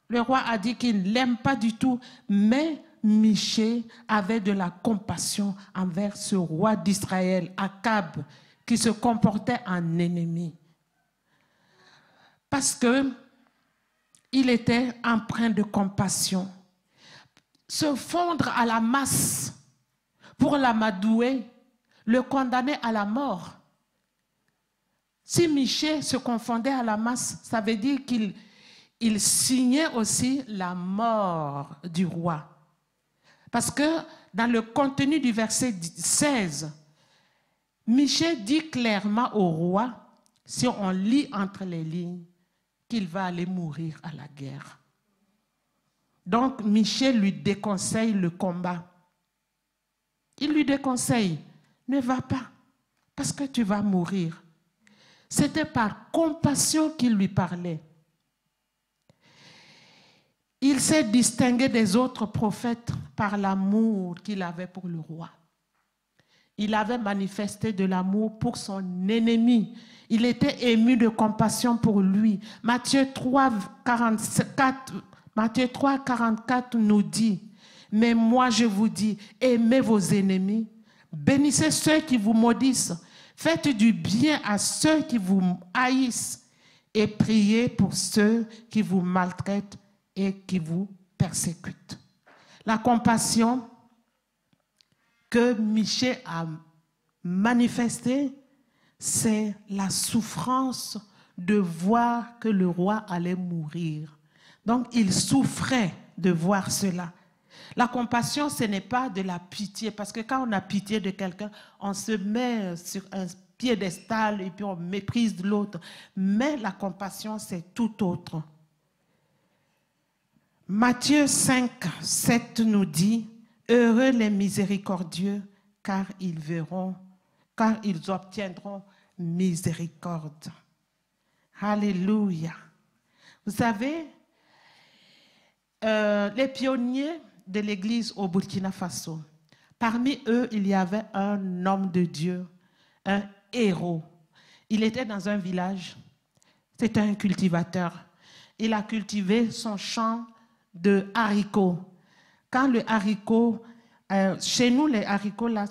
Le roi a dit qu'il ne l'aime pas du tout, mais Michée avait de la compassion envers ce roi d'Israël, Akab, qui se comportait en ennemi. Parce qu'il était empreint de compassion. Se fondre à la masse pour l'amadouer, le condamner à la mort. Si Michée se confondait à la masse, ça veut dire qu'il signait aussi la mort du roi. Parce que dans le contenu du verset 16, Michée dit clairement au roi, si on lit entre les lignes, qu'il va aller mourir à la guerre. Donc Michée lui déconseille le combat. Il lui déconseille, ne va pas, parce que tu vas mourir. C'était par compassion qu'il lui parlait. Il s'est distingué des autres prophètes par l'amour qu'il avait pour le roi. Il avait manifesté de l'amour pour son ennemi. Il était ému de compassion pour lui. Matthieu 3, 44 nous dit, « Mais moi je vous dis, aimez vos ennemis, bénissez ceux qui vous maudissent, faites du bien à ceux qui vous haïssent et priez pour ceux qui vous maltraitent et qui vous persécutent. » La compassion que Michée a manifestée, c'est la souffrance de voir que le roi allait mourir. Donc, il souffrait de voir cela. La compassion, ce n'est pas de la pitié, parce que quand on a pitié de quelqu'un, on se met sur un piédestal et puis on méprise l'autre. Mais la compassion, c'est tout autre. Matthieu 5, 7 nous dit, « Heureux les miséricordieux, car ils obtiendront miséricorde. » Alléluia. Vous savez, les pionniers de l'Église au Burkina Faso, parmi eux, il y avait un homme de Dieu, un héros. Il était dans un village, c'était un cultivateur. Il a cultivé son champ de haricots. Quand le haricot, chez nous, les haricots, là,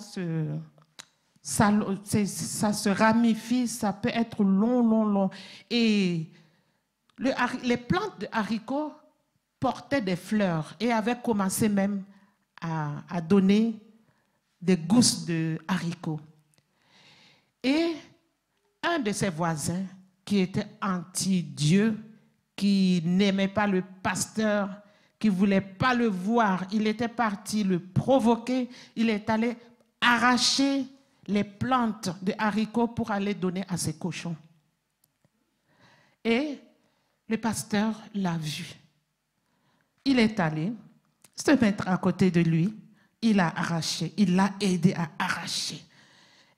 ça se ramifie, ça peut être long. Et les plantes de haricots portaient des fleurs et avaient commencé même à donner des gousses de haricots. Et un de ses voisins, qui était anti-Dieu, qui n'aimait pas le pasteur, qui ne voulait pas le voir, il était parti le provoquer, il est allé arracher les plantes de haricots pour aller donner à ses cochons. Et le pasteur l'a vu. Il est allé se mettre à côté de lui, il a arraché, il l'a aidé à arracher.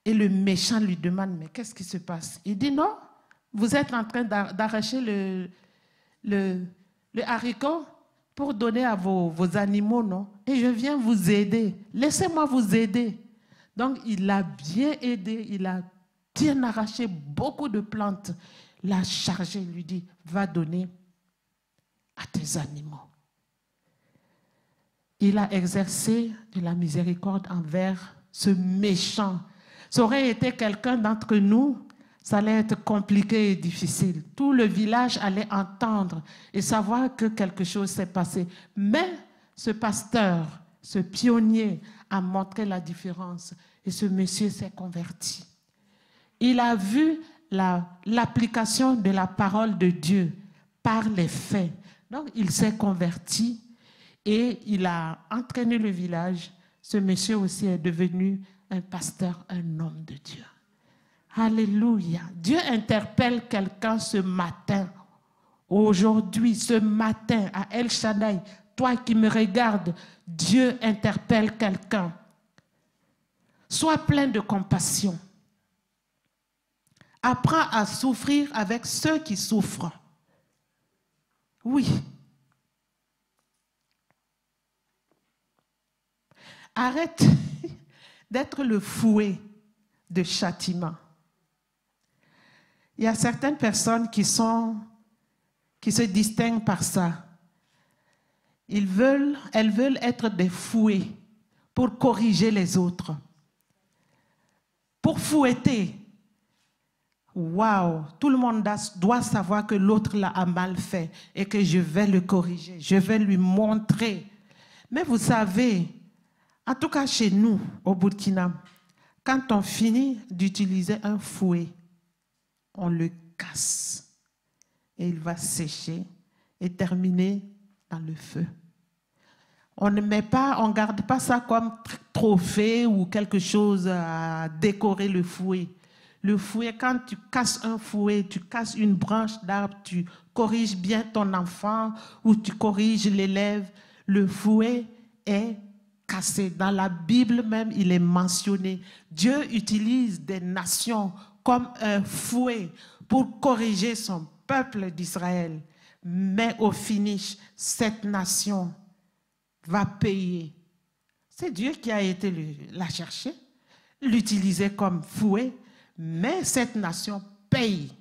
Et le méchant lui demande, mais qu'est-ce qui se passe? Il dit, non, vous êtes en train d'arracher le haricot pour donner à vos animaux, non? Et je viens vous aider. Laissez-moi vous aider. Donc, il l'a bien aidé, il a bien arraché beaucoup de plantes. L'a chargé, lui dit, va donner à tes animaux. Il a exercé de la miséricorde envers ce méchant. Ça aurait été quelqu'un d'entre nous, ça allait être compliqué et difficile. Tout le village allait entendre et savoir que quelque chose s'est passé. Mais ce pasteur, ce pionnier, a montré la différence et ce monsieur s'est converti. Il a vu l'application de la parole de Dieu par les faits. Donc, il s'est converti et il a entraîné le village. Ce monsieur aussi est devenu un pasteur, un homme de Dieu. Alléluia. Dieu interpelle quelqu'un ce matin, aujourd'hui, ce matin, à El Shaddai. Toi qui me regardes, Dieu interpelle quelqu'un. Sois plein de compassion. Apprends à souffrir avec ceux qui souffrent. Oui. Arrête d'être le fouet de châtiment. Il y a certaines personnes qui se distinguent par ça. Elles veulent être des fouets pour corriger les autres. Pour fouetter. Waouh, tout le monde doit savoir que l'autre a mal fait et que je vais le corriger, je vais lui montrer. Mais vous savez, en tout cas chez nous, au Burkina, quand on finit d'utiliser un fouet, on le casse et il va sécher et terminer dans le feu. On ne garde pas ça comme trophée ou quelque chose à décorer le fouet. Le fouet, quand tu casses un fouet, tu casses une branche d'arbre, tu corriges bien ton enfant ou tu corriges l'élève, le fouet est cassé. Dans la Bible même, il est mentionné. Dieu utilise des nations comme un fouet pour corriger son peuple d'Israël. Mais au finish, cette nation va payer. C'est Dieu qui a été la chercher, l'utiliser comme fouet. Mais cette nation paye,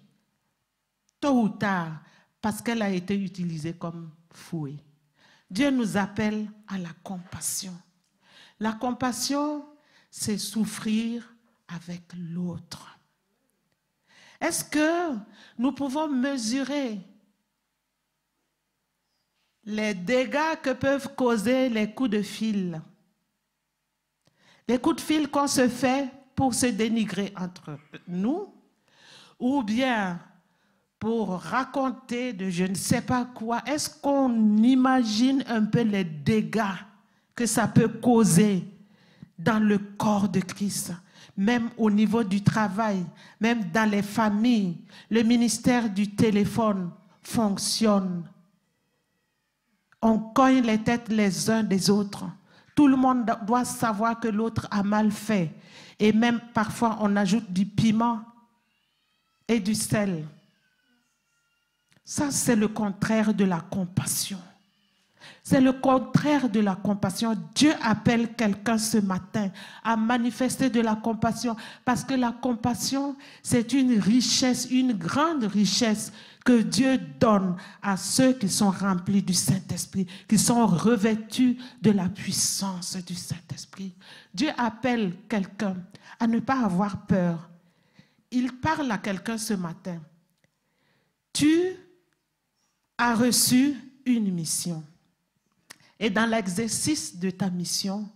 tôt ou tard, parce qu'elle a été utilisée comme fouet. Dieu nous appelle à la compassion. La compassion, c'est souffrir avec l'autre. Est-ce que nous pouvons mesurer les dégâts que peuvent causer les coups de fil? Les coups de fil qu'on se fait pour se dénigrer entre nous, ou bien pour raconter de je ne sais pas quoi. Est-ce qu'on imagine un peu les dégâts que ça peut causer dans le corps de Christ, même au niveau du travail, même dans les familles? Le ministère du téléphone fonctionne. On cogne les têtes les uns des autres. Tout le monde doit savoir que l'autre a mal fait. Et même parfois, on ajoute du piment et du sel. Ça, c'est le contraire de la compassion. C'est le contraire de la compassion. Dieu appelle quelqu'un ce matin à manifester de la compassion. Parce que la compassion, c'est une richesse, une grande richesse que Dieu donne à ceux qui sont remplis du Saint-Esprit, qui sont revêtus de la puissance du Saint-Esprit. Dieu appelle quelqu'un à ne pas avoir peur. Il parle à quelqu'un ce matin. Tu as reçu une mission. Et dans l'exercice de ta mission,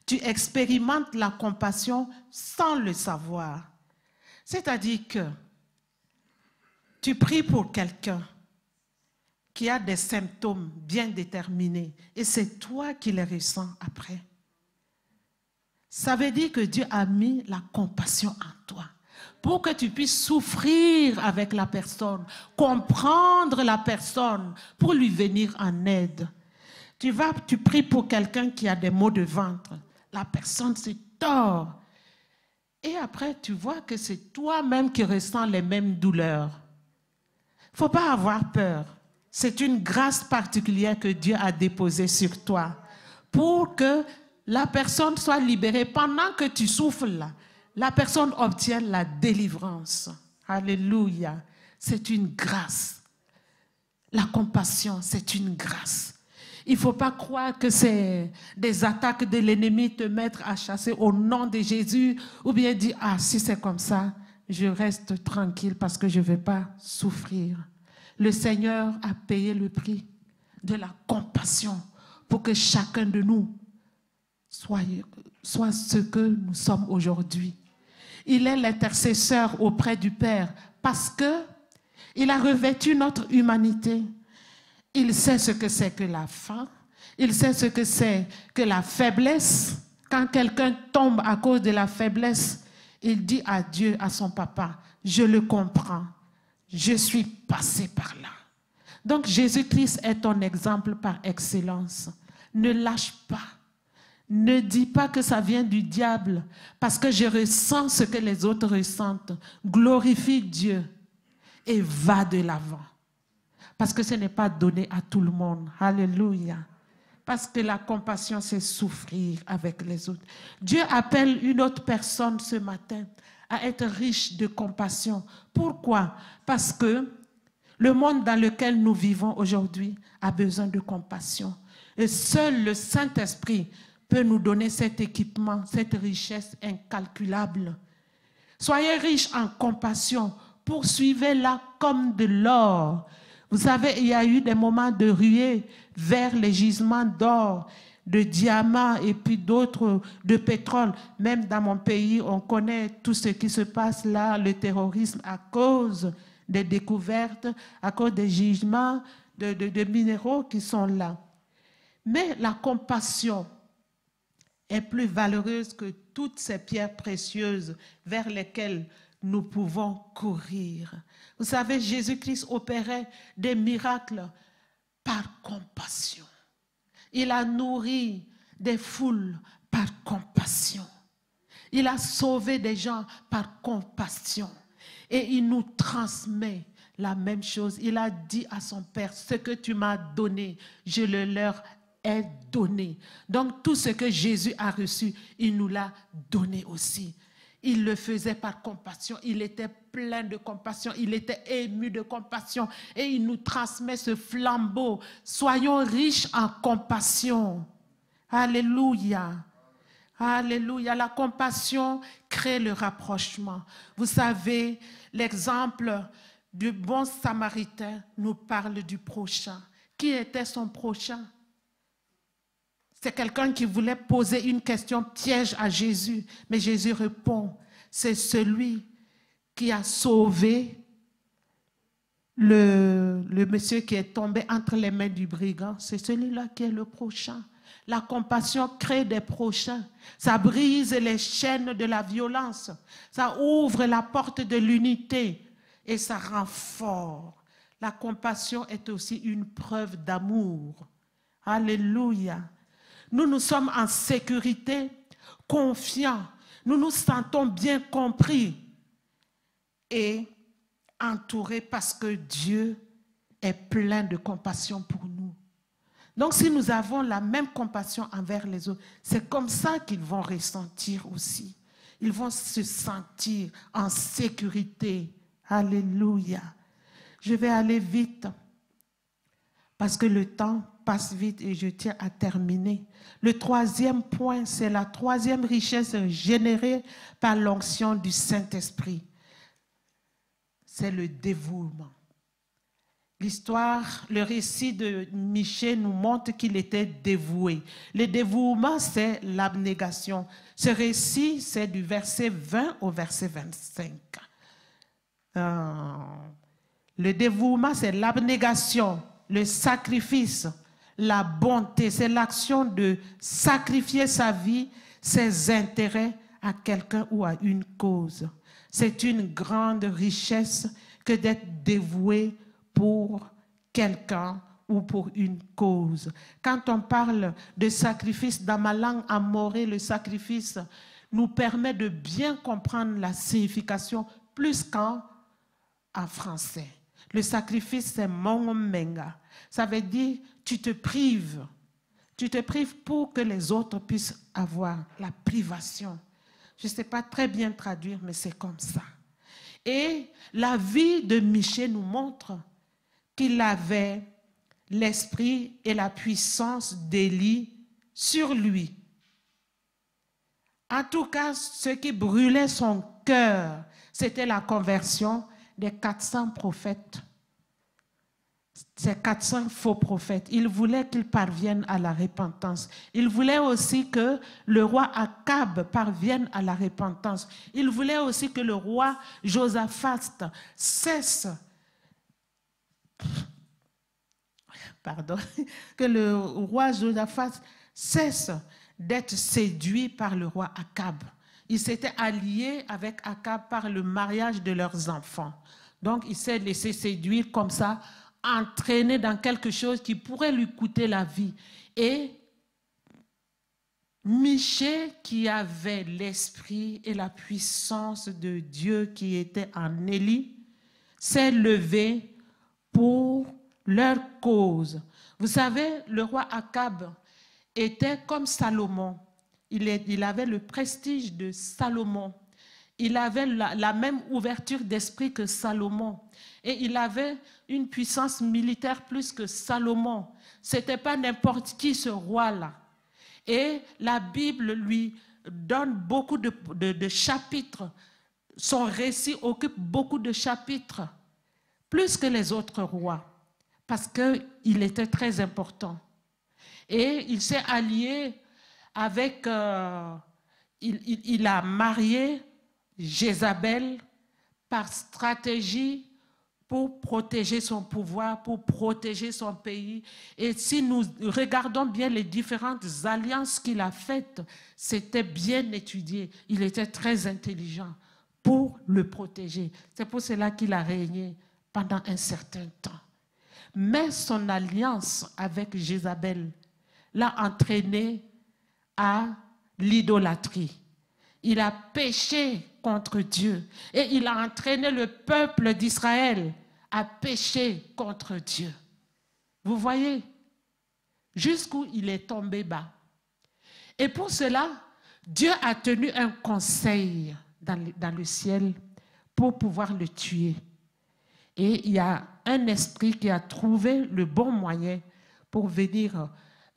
tu expérimentes la compassion sans le savoir. C'est-à-dire que tu pries pour quelqu'un qui a des symptômes bien déterminés et c'est toi qui les ressens après. Ça veut dire que Dieu a mis la compassion en toi pour que tu puisses souffrir avec la personne, comprendre la personne pour lui venir en aide. Tu pries pour quelqu'un qui a des maux de ventre. La personne se tord. Et après, tu vois que c'est toi-même qui ressens les mêmes douleurs. Il ne faut pas avoir peur. C'est une grâce particulière que Dieu a déposée sur toi pour que la personne soit libérée. Pendant que tu souffres là, la personne obtient la délivrance. Alléluia. C'est une grâce. La compassion, c'est une grâce. Il ne faut pas croire que c'est des attaques de l'ennemi te mettre à chasser au nom de Jésus ou bien dire, ah, si c'est comme ça, je reste tranquille parce que je ne vais pas souffrir. Le Seigneur a payé le prix de la compassion pour que chacun de nous soit ce que nous sommes aujourd'hui. Il est l'intercesseur auprès du Père parce qu'il a revêtu notre humanité. Il sait ce que c'est que la faim. Il sait ce que c'est que la faiblesse. Quand quelqu'un tombe à cause de la faiblesse, il dit à Dieu, à son papa, je le comprends. Je suis passé par là. Donc Jésus-Christ est ton exemple par excellence. Ne lâche pas. Ne dis pas que ça vient du diable parce que je ressens ce que les autres ressentent. Glorifie Dieu et va de l'avant. Parce que ce n'est pas donné à tout le monde. Alléluia. Parce que la compassion, c'est souffrir avec les autres. Dieu appelle une autre personne ce matin à être riche de compassion. Pourquoi? Parce que le monde dans lequel nous vivons aujourd'hui a besoin de compassion. Et seul le Saint-Esprit peut nous donner cet équipement, cette richesse incalculable. Soyez riches en compassion, poursuivez-la comme de l'or. Vous savez, il y a eu des moments de ruée vers les gisements d'or, de diamants et puis d'autres de pétrole. Même dans mon pays, on connaît tout ce qui se passe là, le terrorisme à cause des découvertes, à cause des gisements de minéraux qui sont là. Mais la compassion est plus valeureuse que toutes ces pierres précieuses vers lesquelles nous pouvons courir. Vous savez, Jésus-Christ opérait des miracles par compassion. Il a nourri des foules par compassion. Il a sauvé des gens par compassion. Et il nous transmet la même chose. Il a dit à son Père, ce que tu m'as donné, je le leur ai donné. Donc tout ce que Jésus a reçu, il nous l'a donné aussi. Il le faisait par compassion. Il était plein de compassion. Il était ému de compassion. Et il nous transmet ce flambeau. Soyons riches en compassion. Alléluia. Alléluia. La compassion crée le rapprochement. Vous savez, l'exemple du bon Samaritain nous parle du prochain. Qui était son prochain? C'est quelqu'un qui voulait poser une question piège à Jésus. Mais Jésus répond, c'est celui qui a sauvé le monsieur qui est tombé entre les mains du brigand. C'est celui-là qui est le prochain. La compassion crée des prochains. Ça brise les chaînes de la violence. Ça ouvre la porte de l'unité et ça rend fort. La compassion est aussi une preuve d'amour. Alléluia. Nous sommes en sécurité, confiants. Nous nous sentons bien compris et entourés parce que Dieu est plein de compassion pour nous. Donc si nous avons la même compassion envers les autres, c'est comme ça qu'ils vont ressentir aussi. Ils vont se sentir en sécurité. Alléluia. Je vais aller vite parce que le temps passe vite et je tiens à terminer. Le troisième point, c'est la troisième richesse générée par l'onction du Saint-Esprit. C'est le dévouement. L'histoire, le récit de Michée nous montre qu'il était dévoué. Le dévouement, c'est l'abnégation. Ce récit, c'est du verset 20 au verset 25. Le dévouement, c'est l'abnégation, le sacrifice, la bonté. C'est l'action de sacrifier sa vie, ses intérêts à quelqu'un ou à une cause. C'est une grande richesse que d'être dévoué pour quelqu'un ou pour une cause. Quand on parle de sacrifice, dans ma langue amorée, le sacrifice nous permet de bien comprendre la signification plus qu'en français. Le sacrifice, c'est mongomenga. Ça veut dire tu te prives. Tu te prives pour que les autres puissent avoir la privation. Je ne sais pas très bien traduire, mais c'est comme ça. Et la vie de Michée nous montre qu'il avait l'esprit et la puissance d'Élie sur lui. En tout cas, ce qui brûlait son cœur, c'était la conversion des 400 prophètes ces 400 faux prophètes. Il voulait qu'ils parviennent à la repentance. Il voulait aussi que le roi Akab parvienne à la repentance. Il voulait aussi que le roi Josaphat cesse, que le roi Josaphat cesse d'être séduit par le roi Akab. Il s'était allié avec Akab par le mariage de leurs enfants. Donc, il s'est laissé séduire comme ça, entraîné dans quelque chose qui pourrait lui coûter la vie. Et Michée, qui avait l'esprit et la puissance de Dieu qui était en Élie, s'est levé pour leur cause. Vous savez, le roi Akab était comme Salomon. Il avait le prestige de Salomon. Il avait la même ouverture d'esprit que Salomon. Et il avait une puissance militaire plus que Salomon. Ce n'était pas n'importe qui, ce roi-là. Et la Bible lui donne beaucoup de chapitres. Son récit occupe beaucoup de chapitres, plus que les autres rois, parce qu'il était très important. Et il s'est allié avec... il a marié Jézabel par stratégie pour protéger son pouvoir, pour protéger son pays. Et si nous regardons bien les différentes alliances qu'il a faites, c'était bien étudié. Il était très intelligent pour le protéger. C'est pour cela qu'il a régné pendant un certain temps. Mais son alliance avec Jézabel l'a entraîné à l'idolâtrie. Il a péché contre Dieu et il a entraîné le peuple d'Israël à pécher contre Dieu. Vous voyez jusqu'où il est tombé bas. Et pour cela, Dieu a tenu un conseil dans le ciel pour pouvoir le tuer. Et il y a un esprit qui a trouvé le bon moyen pour venir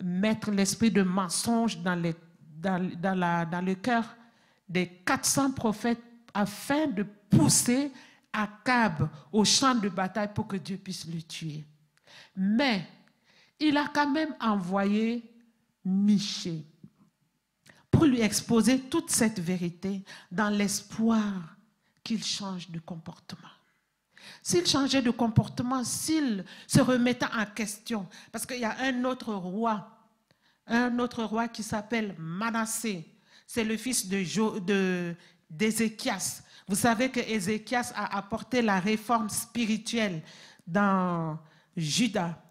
mettre l'esprit de mensonge dans le cœur des 400 prophètes afin de pousser Akab au champ de bataille pour que Dieu puisse le tuer. Mais il a quand même envoyé Michée pour lui exposer toute cette vérité dans l'espoir qu'il change de comportement. S'il changeait de comportement, s'il se remettait en question, parce qu'il y a un autre roi qui s'appelle Manassé, c'est le fils d'Ézéchias. Vous savez que Ézéchias a apporté la réforme spirituelle dans Juda.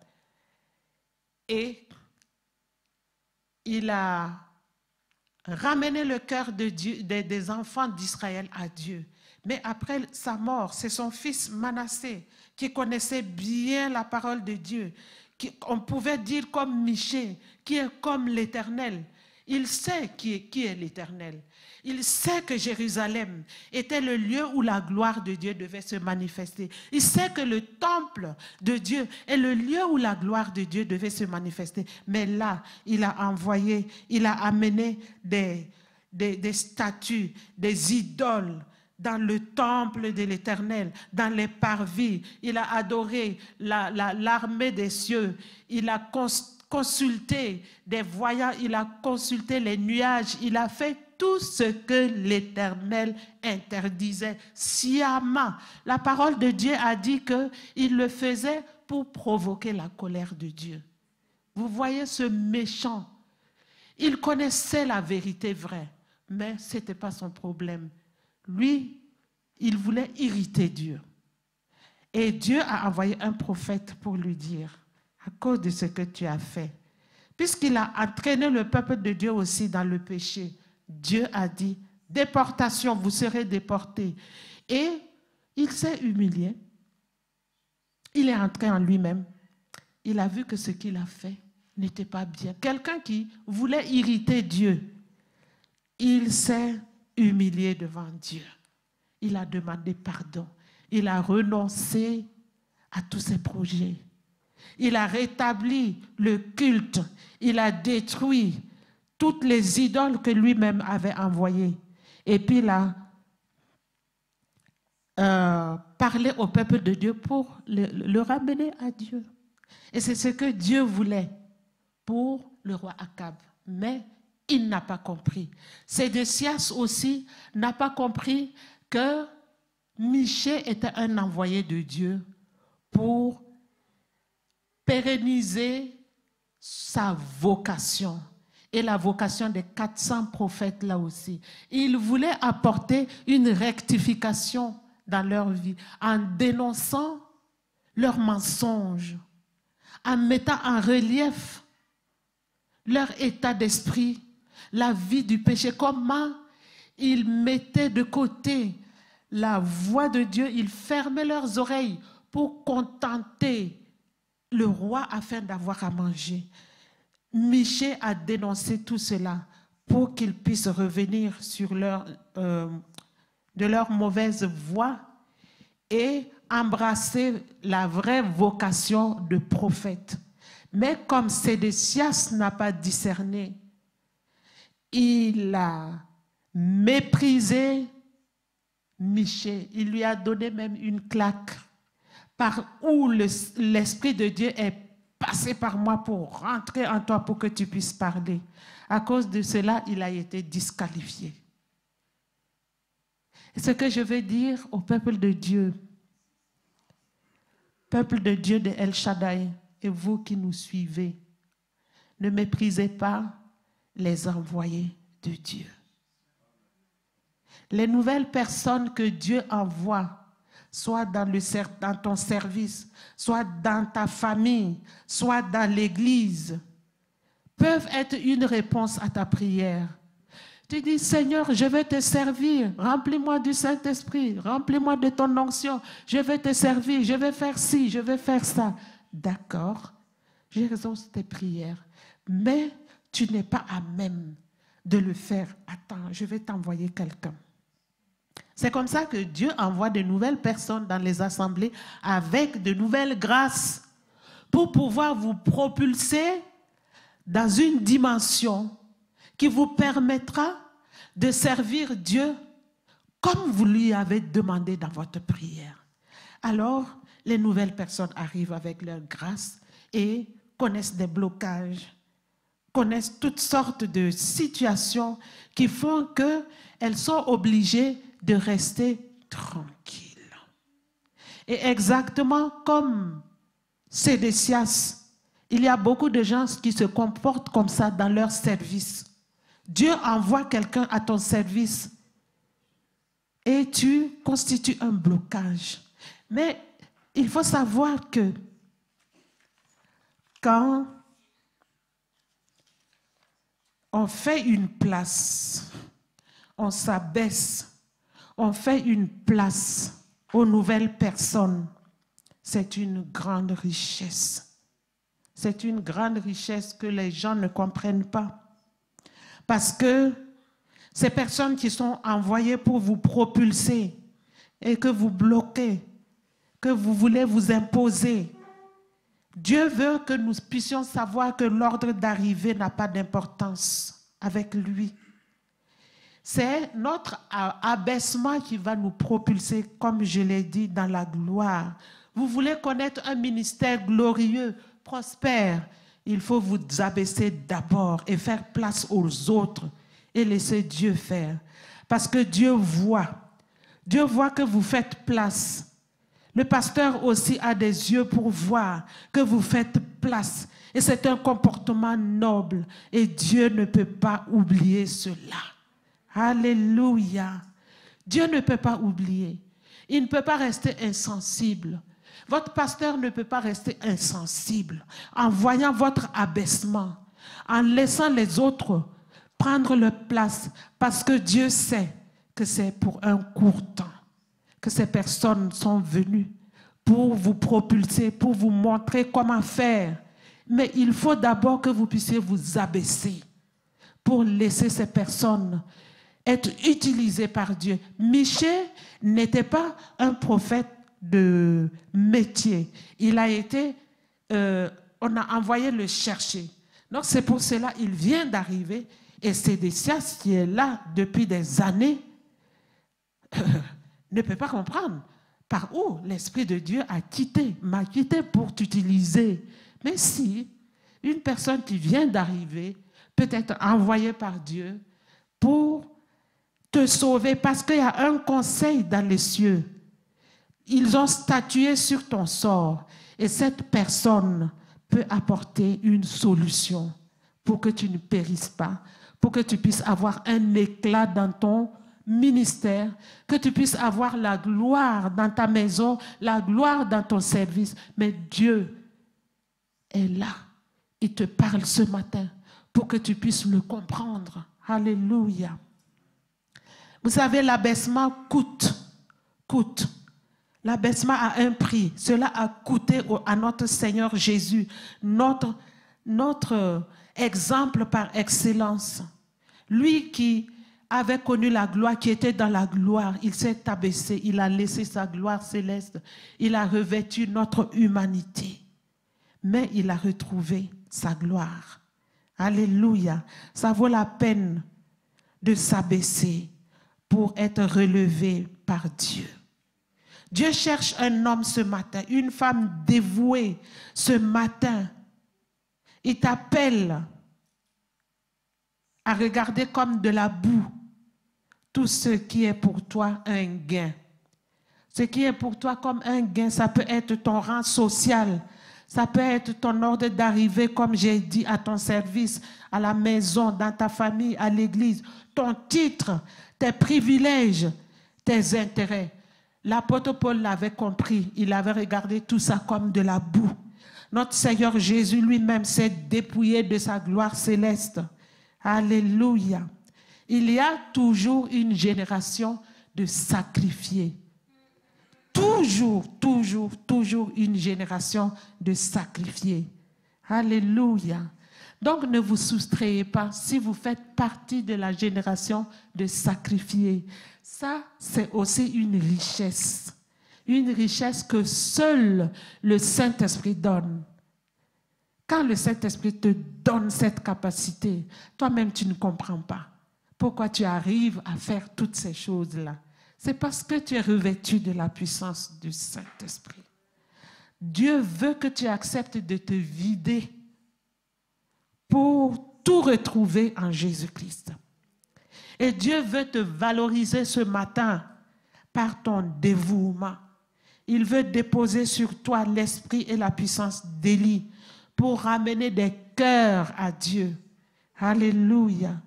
Et il a ramené le cœur des enfants d'Israël à Dieu. Mais après sa mort, c'est son fils Manassé qui connaissait bien la parole de Dieu, on pouvait dire comme Michée, qui est comme l'Éternel. Il sait qui est l'Éternel. Il sait que Jérusalem était le lieu où la gloire de Dieu devait se manifester. Il sait que le temple de Dieu est le lieu où la gloire de Dieu devait se manifester. Mais là, il a amené des statues, des idoles dans le temple de l'Éternel, dans les parvis. Il a adoré l'armée des cieux. Il a consulté des voyants, il a consulté les nuages, il a fait tout ce que l'Éternel interdisait sciemment. La parole de Dieu a dit qu'il le faisait pour provoquer la colère de Dieu. Vous voyez ce méchant. Il connaissait la vérité vraie, mais ce n'était pas son problème. Lui, il voulait irriter Dieu. Et Dieu a envoyé un prophète pour lui dire, à cause de ce que tu as fait, puisqu'il a entraîné le peuple de Dieu aussi dans le péché, Dieu a dit, déportation, vous serez déportés. Et il s'est humilié. Il est entré en lui-même. Il a vu que ce qu'il a fait n'était pas bien. Quelqu'un qui voulait irriter Dieu, il s'est humilié devant Dieu. Il a demandé pardon. Il a renoncé à tous ses projets. Il a rétabli le culte. Il a détruit toutes les idoles que lui-même avait envoyées. Et puis il a parlé au peuple de Dieu pour le ramener à Dieu. Et c'est ce que Dieu voulait pour le roi Akab. Mais il n'a pas compris. Sédécias aussi n'a pas compris que Michée était un envoyé de Dieu pour pérenniser sa vocation et la vocation des 400 prophètes là aussi. Il voulait apporter une rectification dans leur vie en dénonçant leurs mensonges, en mettant en relief leur état d'esprit, la vie du péché, comment ils mettaient de côté la voix de Dieu, ils fermaient leurs oreilles pour contenter le roi afin d'avoir à manger. Michée a dénoncé tout cela pour qu'ils puissent revenir sur de leur mauvaise voie et embrasser la vraie vocation de prophète. Mais comme Sédécias n'a pas discerné, il a méprisé Michée. Il lui a donné même une claque par où l'Esprit de Dieu est passé par moi pour rentrer en toi pour que tu puisses parler. À cause de cela, il a été disqualifié. Ce que je veux dire au peuple de Dieu de El Shaddai, et vous qui nous suivez, ne méprisez pas les envoyés de Dieu. Les nouvelles personnes que Dieu envoie, soit dans ton service, soit dans ta famille, soit dans l'église, peuvent être une réponse à ta prière. Tu dis, Seigneur, je vais te servir, remplis-moi du Saint-Esprit, remplis-moi de ton onction, je vais te servir, je vais faire ci, je vais faire ça. D'accord, j'exauce tes prières, mais tu n'es pas à même de le faire. Attends, je vais t'envoyer quelqu'un. C'est comme ça que Dieu envoie de nouvelles personnes dans les assemblées avec de nouvelles grâces pour pouvoir vous propulser dans une dimension qui vous permettra de servir Dieu comme vous lui avez demandé dans votre prière. Alors, les nouvelles personnes arrivent avec leur grâce et connaissent des blocages, connaissent toutes sortes de situations qui font qu'elles sont obligées de rester tranquilles. Et exactement comme Sédécias, il y a beaucoup de gens qui se comportent comme ça dans leur service. Dieu envoie quelqu'un à ton service et tu constitues un blocage. Mais il faut savoir que quand on fait une place, on s'abaisse, on fait une place aux nouvelles personnes, c'est une grande richesse. C'est une grande richesse que les gens ne comprennent pas. Parce que ces personnes qui sont envoyées pour vous propulser et que vous bloquez, que vous voulez vous imposer, Dieu veut que nous puissions savoir que l'ordre d'arrivée n'a pas d'importance avec lui. C'est notre abaissement qui va nous propulser, comme je l'ai dit, dans la gloire. Vous voulez connaître un ministère glorieux, prospère, il faut vous abaisser d'abord et faire place aux autres et laisser Dieu faire. Parce que Dieu voit que vous faites place. Le pasteur aussi a des yeux pour voir que vous faites place. Et c'est un comportement noble. Et Dieu ne peut pas oublier cela. Alléluia. Dieu ne peut pas oublier. Il ne peut pas rester insensible. Votre pasteur ne peut pas rester insensible en voyant votre abaissement, en laissant les autres prendre leur place, parce que Dieu sait que c'est pour un court temps que ces personnes sont venues pour vous propulser, pour vous montrer comment faire. Mais il faut d'abord que vous puissiez vous abaisser pour laisser ces personnes être utilisées par Dieu. Michée n'était pas un prophète de métier. Il a été, on a envoyé le chercher. Donc c'est pour cela qu'il vient d'arriver. Et Sédécias, qui est là depuis des années, ne peut pas comprendre. par où l'Esprit de Dieu m'a quitté pour t'utiliser. Mais si une personne qui vient d'arriver peut être envoyée par Dieu pour te sauver, parce qu'il y a un conseil dans les cieux. Ils ont statué sur ton sort et cette personne peut apporter une solution pour que tu ne périsses pas, pour que tu puisses avoir un éclat dans ton ministère, que tu puisses avoir la gloire dans ta maison, la gloire dans ton service. Mais Dieu est là. Il te parle ce matin pour que tu puisses le comprendre. Alléluia. Vous savez, l'abaissement coûte. L'abaissement a un prix. Cela a coûté à notre Seigneur Jésus, notre exemple par excellence. Lui qui avait connu la gloire, qui était dans la gloire, il s'est abaissé, il a laissé sa gloire céleste, il a revêtu notre humanité. Mais il a retrouvé sa gloire. Alléluia. Ça vaut la peine de s'abaisser pour être relevé par Dieu. Dieu cherche un homme ce matin, une femme dévouée ce matin. Il t'appelle à regarder comme de la boue tout ce qui est pour toi un gain. Ce qui est pour toi comme un gain, ça peut être ton rang social, ça peut être ton ordre d'arrivée, comme j'ai dit, à ton service, à la maison, dans ta famille, à l'église, ton titre, tes privilèges, tes intérêts. L'apôtre Paul l'avait compris, il avait regardé tout ça comme de la boue. Notre Seigneur Jésus lui-même s'est dépouillé de sa gloire céleste. Alléluia. Il y a toujours une génération de sacrifiés. Toujours une génération de sacrifiés. Alléluia. Donc ne vous soustrayez pas si vous faites partie de la génération de sacrifiés. Ça, c'est aussi une richesse que seul le Saint-Esprit donne. Quand le Saint-Esprit te donne cette capacité, toi-même tu ne comprends pas pourquoi tu arrives à faire toutes ces choses-là. C'est parce que tu es revêtu de la puissance du Saint-Esprit. Dieu veut que tu acceptes de te vider pour tout retrouver en Jésus-Christ. Et Dieu veut te valoriser ce matin par ton dévouement. Il veut déposer sur toi l'esprit et la puissance d'Élie pour ramener des cœurs à Dieu. Alléluia.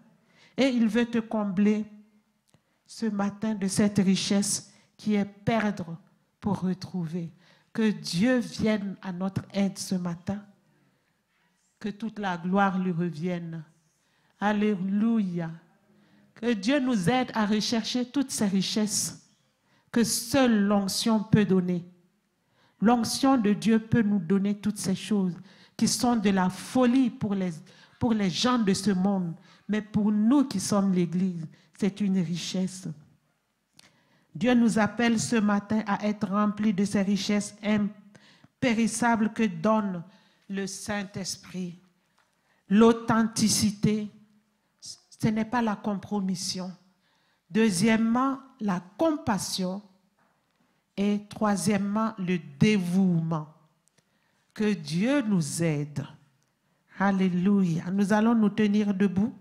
Et il veut te combler ce matin de cette richesse qui est perdre pour retrouver. Que Dieu vienne à notre aide ce matin. Que toute la gloire lui revienne. Alléluia. Que Dieu nous aide à rechercher toutes ces richesses que seule l'onction peut donner. L'onction de Dieu peut nous donner toutes ces choses qui sont de la folie pour les gens de ce monde. Mais pour nous qui sommes l'Église, c'est une richesse. Dieu nous appelle ce matin à être remplis de ces richesses impérissables que donne le Saint-Esprit. L'authenticité, ce n'est pas la compromission. Deuxièmement, la compassion. Et troisièmement, le dévouement. Que Dieu nous aide. Alléluia. Nous allons nous tenir debout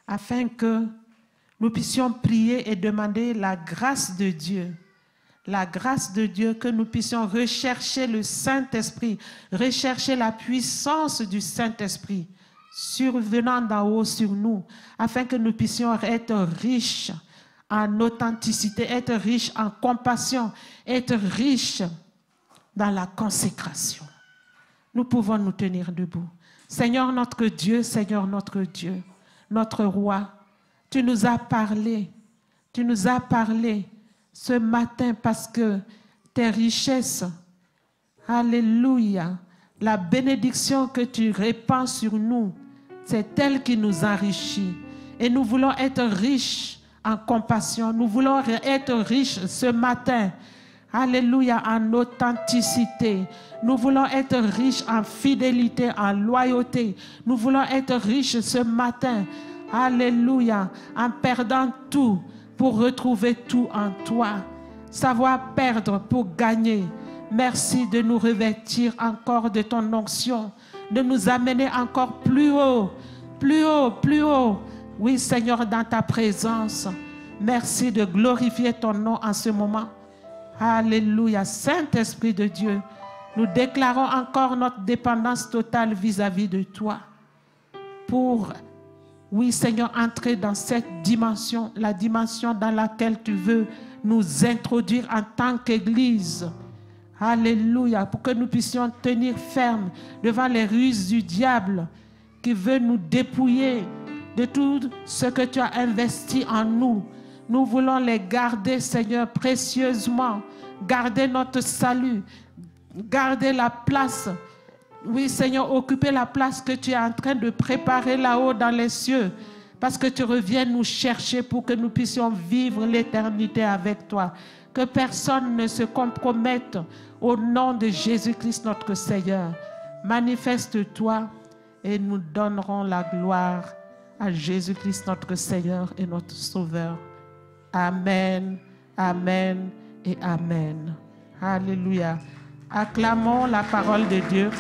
afin que nous puissions prier et demander la grâce de Dieu. La grâce de Dieu, que nous puissions rechercher le Saint-Esprit, rechercher la puissance du Saint-Esprit survenant d'en haut sur nous, afin que nous puissions être riches en authenticité, être riches en compassion, être riches dans la consécration. Nous pouvons nous tenir debout. Seigneur notre Dieu, notre Roi, tu nous as parlé ce matin parce que tes richesses, alléluia, la bénédiction que tu répands sur nous, c'est elle qui nous enrichit. Et nous voulons être riches en compassion, nous voulons être riches ce matin, alléluia, en authenticité. Nous voulons être riches en fidélité, en loyauté. Nous voulons être riches ce matin, alléluia, en perdant tout pour retrouver tout en toi. savoir perdre pour gagner. Merci de nous revêtir encore de ton onction, de nous amener encore plus haut, plus haut, plus haut. Oui, Seigneur, dans ta présence. Merci de glorifier ton nom en ce moment. Alléluia. Saint-Esprit de Dieu, nous déclarons encore notre dépendance totale vis-à-vis de toi. Pour, oui, Seigneur, entrer dans cette dimension, la dimension dans laquelle tu veux nous introduire en tant qu'Église. Alléluia. Pour que nous puissions tenir ferme devant les ruses du diable qui veut nous dépouiller de tout ce que tu as investi en nous. Nous voulons les garder, Seigneur, précieusement. Garder notre salut. Garder la place. Oui, Seigneur, occuper la place que tu es en train de préparer là-haut dans les cieux. Parce que tu reviens nous chercher pour que nous puissions vivre l'éternité avec toi. Que personne ne se compromette au nom de Jésus-Christ notre Seigneur. Manifeste-toi et nous donnerons la gloire à Jésus-Christ notre Seigneur et notre Sauveur. Amen, amen et amen. Alléluia. Acclamons la parole de Dieu.